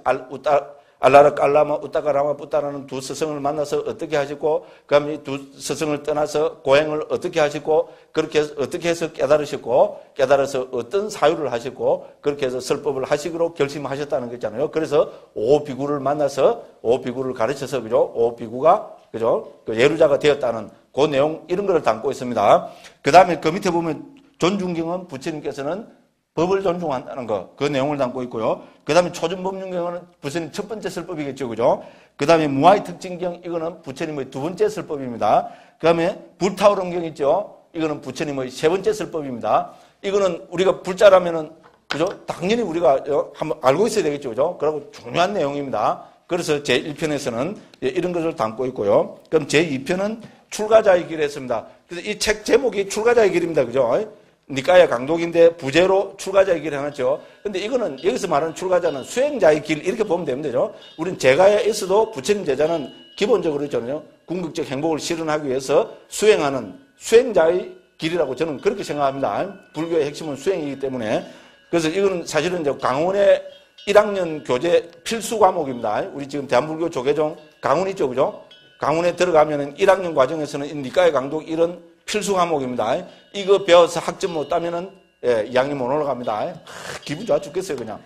알라라 깔라마 우따가라마 뿌따라는 두 스승을 만나서 어떻게 하시고 그다음에 두 스승을 떠나서 고행을 어떻게 하시고 그렇게 해서 어떻게 해서 깨달으셨고 깨달아서 어떤 사유를 하셨고 그렇게 해서 설법을 하시기로 결심하셨다는 거잖아요. 그래서 오비구를 만나서 오비구를 가르쳐서 그죠? 오비구가 그죠? 그 예루자가 되었다는 그 내용 이런 걸 담고 있습니다. 그다음에 그 밑에 보면 존중경은 부처님께서는 법을 존중한다는 거, 그 내용을 담고 있고요. 그 다음에 초전법륜경은 부처님 첫 번째 설법이겠죠, 그죠? 그 다음에 무아의 특징경, 이거는 부처님의 두 번째 설법입니다. 그 다음에 불타오른경 있죠? 이거는 부처님의 세 번째 설법입니다. 이거는 우리가 불자라면은, 그죠? 당연히 우리가 한번 알고 있어야 되겠죠, 그죠? 그리고 중요한 내용입니다. 그래서 제1편에서는 이런 것을 담고 있고요. 그럼 제2편은 출가자의 길을 했습니다. 그래서 이 책 제목이 출가자의 길입니다, 그죠? 니까야 강독인데 부제로 출가자의 길을 해놨죠. 근데 이거는 여기서 말하는 출가자는 수행자의 길 이렇게 보면 되면 되죠. 우리는 제가에서도 부처님 제자는 기본적으로 있잖아요. 궁극적 행복을 실현하기 위해서 수행하는 수행자의 길이라고 저는 그렇게 생각합니다. 불교의 핵심은 수행이기 때문에. 그래서 이거는 사실은 이제 강원의 1학년 교재 필수 과목입니다. 우리 지금 대한불교 조계종 강원 있죠, 그죠? 강원에 들어가면은 1학년 과정에서는 니까야 강독 이런 필수 과목입니다. 이거 배워서 학점 못 따면은 2학년 못 올라갑니다. 기분 좋아 죽겠어요, 그냥.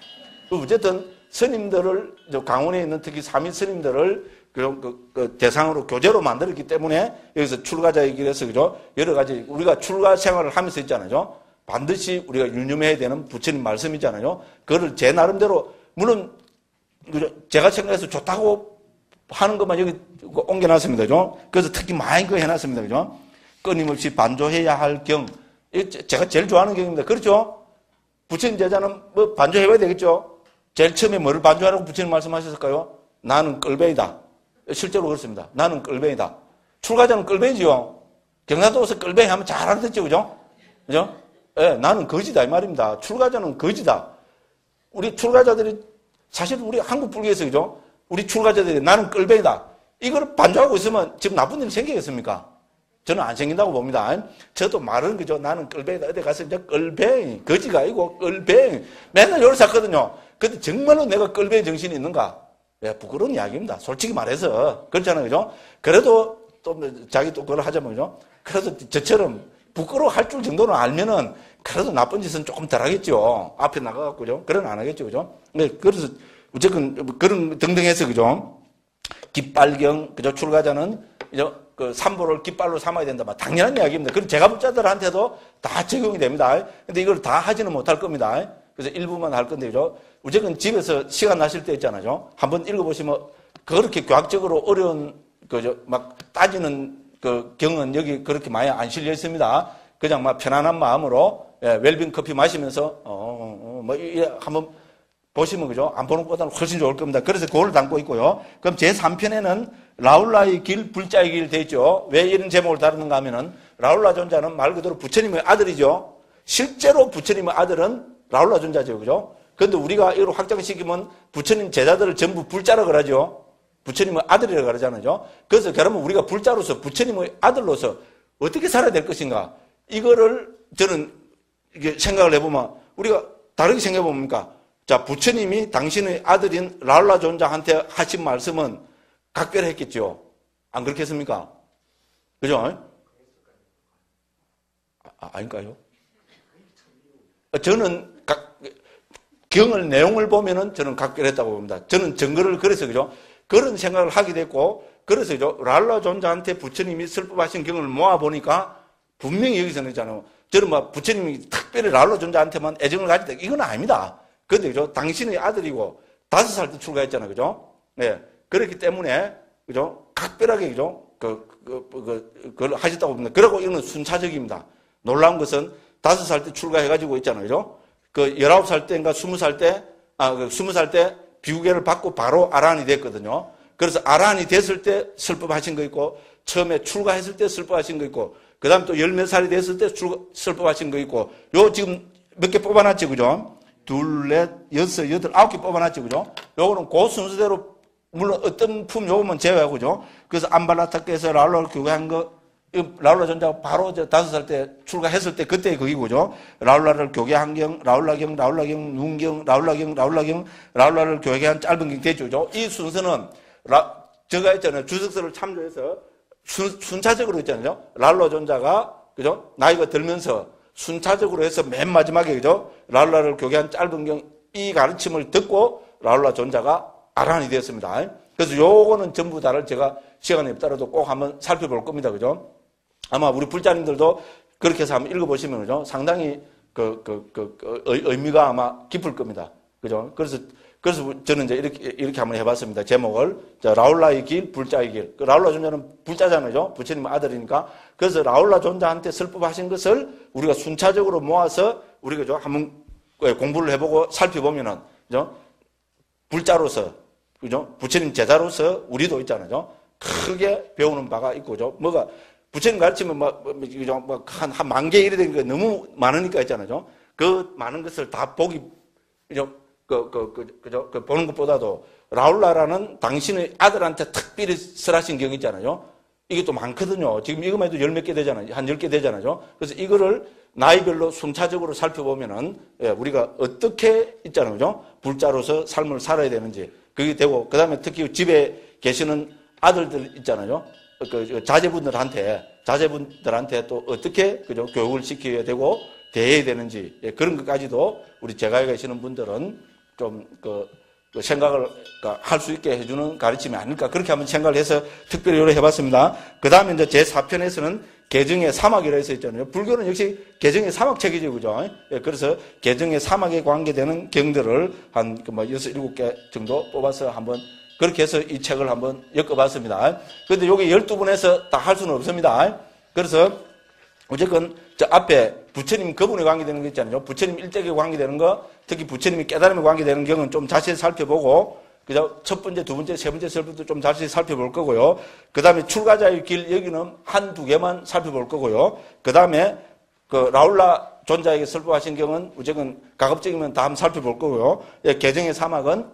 어쨌든 스님들을 강원에 있는 특히 삼위 스님들을 그 대상으로 교재로 만들었기 때문에 여기서 출가자의 길에서 그죠? 여러 가지 우리가 출가 생활을 하면서 있잖아요. 반드시 우리가 유념해야 되는 부처님 말씀이잖아요. 그거를 제 나름대로 물론 제가 생각해서 좋다고 하는 것만 여기 옮겨놨습니다, 그죠? 그래서 특히 많이 그거 해놨습니다, 그죠? 끊임없이 반조해야 할 경. 제가 제일 좋아하는 경입니다. 그렇죠? 부처님 제자는 뭐 반조해봐야 되겠죠? 제일 처음에 뭐를 반조하라고 부처님 말씀하셨을까요? 나는 끌배이다. 실제로 그렇습니다. 나는 끌배이다. 출가자는 끌배이지요. 경상도에서 끌배이 하면 잘 알아듣죠, 그죠? 그죠? 예, 나는 거지다, 이 말입니다. 출가자는 거지다. 우리 출가자들이, 사실 우리 한국 불교에서, 그죠? 우리 출가자들이 나는 끌배이다. 이걸 반조하고 있으면 지금 나쁜 일이 생기겠습니까? 저는 안 생긴다고 봅니다. 저도 말은 그죠. 나는 끌배이다. 어디 가서 이제 끌배, 거지가 아니고 끌배. 맨날 요를 샀거든요. 근데 정말로 내가 끌배 정신이 있는가? 예, 부끄러운 이야기입니다. 솔직히 말해서. 그렇잖아요. 그죠? 그래도 또 자기 또 그걸 하자면, 그죠? 그래도 저처럼 부끄러워 할 줄 정도는 알면은 그래도 나쁜 짓은 조금 덜 하겠죠. 앞에 나가갖고, 그죠? 그런 안 하겠죠. 그죠? 네, 그래서 어쨌든 그런 등등 해서, 그죠? 깃발경, 그죠? 출가자는, 그죠? 그 삼보를 깃발로 삼아야 된다. 당연한 이야기입니다. 그럼 제가불자들한테도 다 적용이 됩니다. 근데 이걸 다 하지는 못할 겁니다. 그래서 일부만 할 건데, 그죠? 어쨌든 집에서 시간 나실 때 있잖아요. 한번 읽어보시면 그렇게 과학적으로 어려운, 그죠? 막 따지는 그 경은 여기 그렇게 많이 안 실려 있습니다. 그냥 막 편안한 마음으로, 웰빙 커피 마시면서, 한번 보시면, 그죠? 안 보는 것보다는 훨씬 좋을 겁니다. 그래서 그걸 담고 있고요. 그럼 제3편에는 라울라의 길, 불자의 길 되죠. 왜 이런 제목을 다루는가 하면은 라울라 존자는 말 그대로 부처님의 아들이죠. 실제로 부처님의 아들은 라울라 존자죠. 그죠? 그런데 우리가 이걸 확장시키면 부처님 제자들을 전부 불자라 그러죠. 부처님의 아들이라고 그러잖아요. 그래서 그러면 우리가 불자로서 부처님의 아들로서 어떻게 살아야 될 것인가? 이거를 저는 이게 생각을 해보면 우리가 다르게 생각해 봅니까? 자, 부처님이 당신의 아들인 라울라 존자한테 하신 말씀은 각별했겠죠. 안 그렇겠습니까? 그죠? 아닌가요? 저는 경을 내용을 보면은 저는 각별했다고 봅니다. 저는 증거를 그래서 그죠? 그런 생각을 하게 됐고 그래서 그죠? 라울라 존자한테 부처님이 설법하신 경을 모아 보니까 분명히 여기서는 있잖아요. 저는 막 부처님이 특별히 라울라 존자한테만 애정을 가지다 이건 아닙니다. 그런데 그죠? 당신의 아들이고 5살 때 출가했잖아요. 그죠? 네. 그렇기 때문에, 그죠? 각별하게, 그죠? 그걸 하셨다고 봅니다. 그리고 이거는 순차적입니다. 놀라운 것은 5살 때 출가해가지고 있잖아요. 그죠? 19살 때인가 20살 때, 20살 때 비구계를 받고 바로 아라한이 됐거든요. 그래서 아라한이 됐을 때 설법하신 거 있고, 처음에 출가했을 때 설법하신 거 있고, 그 다음에 또 10몇 살이 됐을 때 설법하신 거 있고, 요 지금 몇 개 뽑아놨죠. 그죠? 2, 4, 6, 8, 9개 뽑아놨죠. 그죠? 요거는 그 순서대로, 물론 어떤 품 요거만 제외하고, 그죠? 그래서 안발라타께서 라울라를 교배한 거, 라울라 전자가 바로 5살 때 출가했을 때 그때 그기고죠. 라울라를 교계한 라울라경, 눈경, 라울라를 교계한 짧은 경 대조죠. 이 순서는 제가 했잖아요. 주석서를 참조해서 순차적으로 했잖아요. 라울라 전자가 그죠? 나이가 들면서 순차적으로 해서 맨 마지막에 그죠? 라울라를 교계한 짧은 경 이 가르침을 듣고 라울라 전자가 아란이 되었습니다. 그래서 요거는 전부 다를 제가 시간에 따라도 꼭 한번 살펴볼 겁니다. 그죠? 아마 우리 불자님들도 그렇게 해서 한번 읽어보시면, 그죠? 상당히 의미가 아마 깊을 겁니다. 그죠? 그래서 저는 이제 이렇게 한번 해봤습니다. 제목을. 자, 라울라의 길, 불자의 길. 라울라 존자는 불자잖아요. 부처님 아들이니까. 그래서 라울라 존자한테 설법하신 것을 우리가 순차적으로 모아서 우리가 죠 한번 공부를 해보고 살펴보면은, 그죠? 불자로서, 그죠? 부처님 제자로서 우리도 있잖아요. 크게 배우는 바가 있고죠. 뭐가, 부처님 가르치면 한 10,000개 이래 된 거 너무 많으니까 있잖아요. 그 많은 것을 다 보기, 그죠? 그죠? 보는 것보다도 라울라라는 당신의 아들한테 특별히 설하신 경이 있잖아요. 이게 또 많거든요. 지금 이것만 해도 10몇 개 되잖아요. 한 10개 되잖아요. 그래서 이거를 나이별로 순차적으로 살펴보면은, 우리가 어떻게 있잖아요. 그죠? 불자로서 삶을 살아야 되는지. 그게 되고, 그 다음에 특히 집에 계시는 아들들 있잖아요. 자제분들한테 또 어떻게, 그죠? 교육을 시켜야 되고, 대해야 되는지. 그런 것까지도 우리 제가에 계시는 분들은 좀, 생각을 할 수 있게 해주는 가르침이 아닐까. 그렇게 한번 생각을 해서 특별히 요래 해봤습니다. 그 다음에 이제 제4편에서는 개정의 사막이라 해서 있잖아요. 불교는 역시 개정의 사막 책이죠. 그죠? 그래서 개정의 사막에 관계되는 경들을 한 6, 7개 정도 뽑아서 한번 그렇게 해서 이 책을 한번 엮어봤습니다. 그런데 여기 12분에서 다 할 수는 없습니다. 그래서 어쨌건 저 앞에 부처님 그분에 관계되는 거 있잖아요. 부처님 일대기에 관계되는 거, 특히 부처님이 깨달음에 관계되는 경우는 좀 자세히 살펴보고, 그죠? 첫 번째, 두 번째, 세 번째 설부터 좀 자세히 살펴볼 거고요. 그 다음에 출가자의 길, 여기는 한두 개만 살펴볼 거고요. 그 다음에 라울라 존자에게 설법하신 경우는 무조건 가급적이면 다 한번 살펴볼 거고요. 개정의 사막은,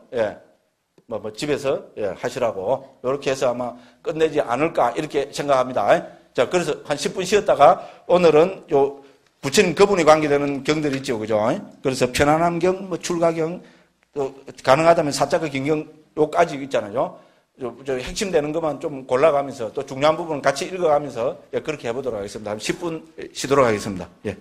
집에서, 하시라고. 이렇게 해서 아마 끝내지 않을까, 이렇게 생각합니다. 자, 그래서 한 10분 쉬었다가 오늘은 부처님 그분에 관계되는 경들이 있죠. 그죠? 그래서 편안함경, 출가경, 또 가능하다면 사자가 경경 요까지 있잖아요. 핵심 되는 것만 좀 골라가면서 또 중요한 부분은 같이 읽어가면서 그렇게 해보도록 하겠습니다. 한 10분 쉬도록 하겠습니다. 예.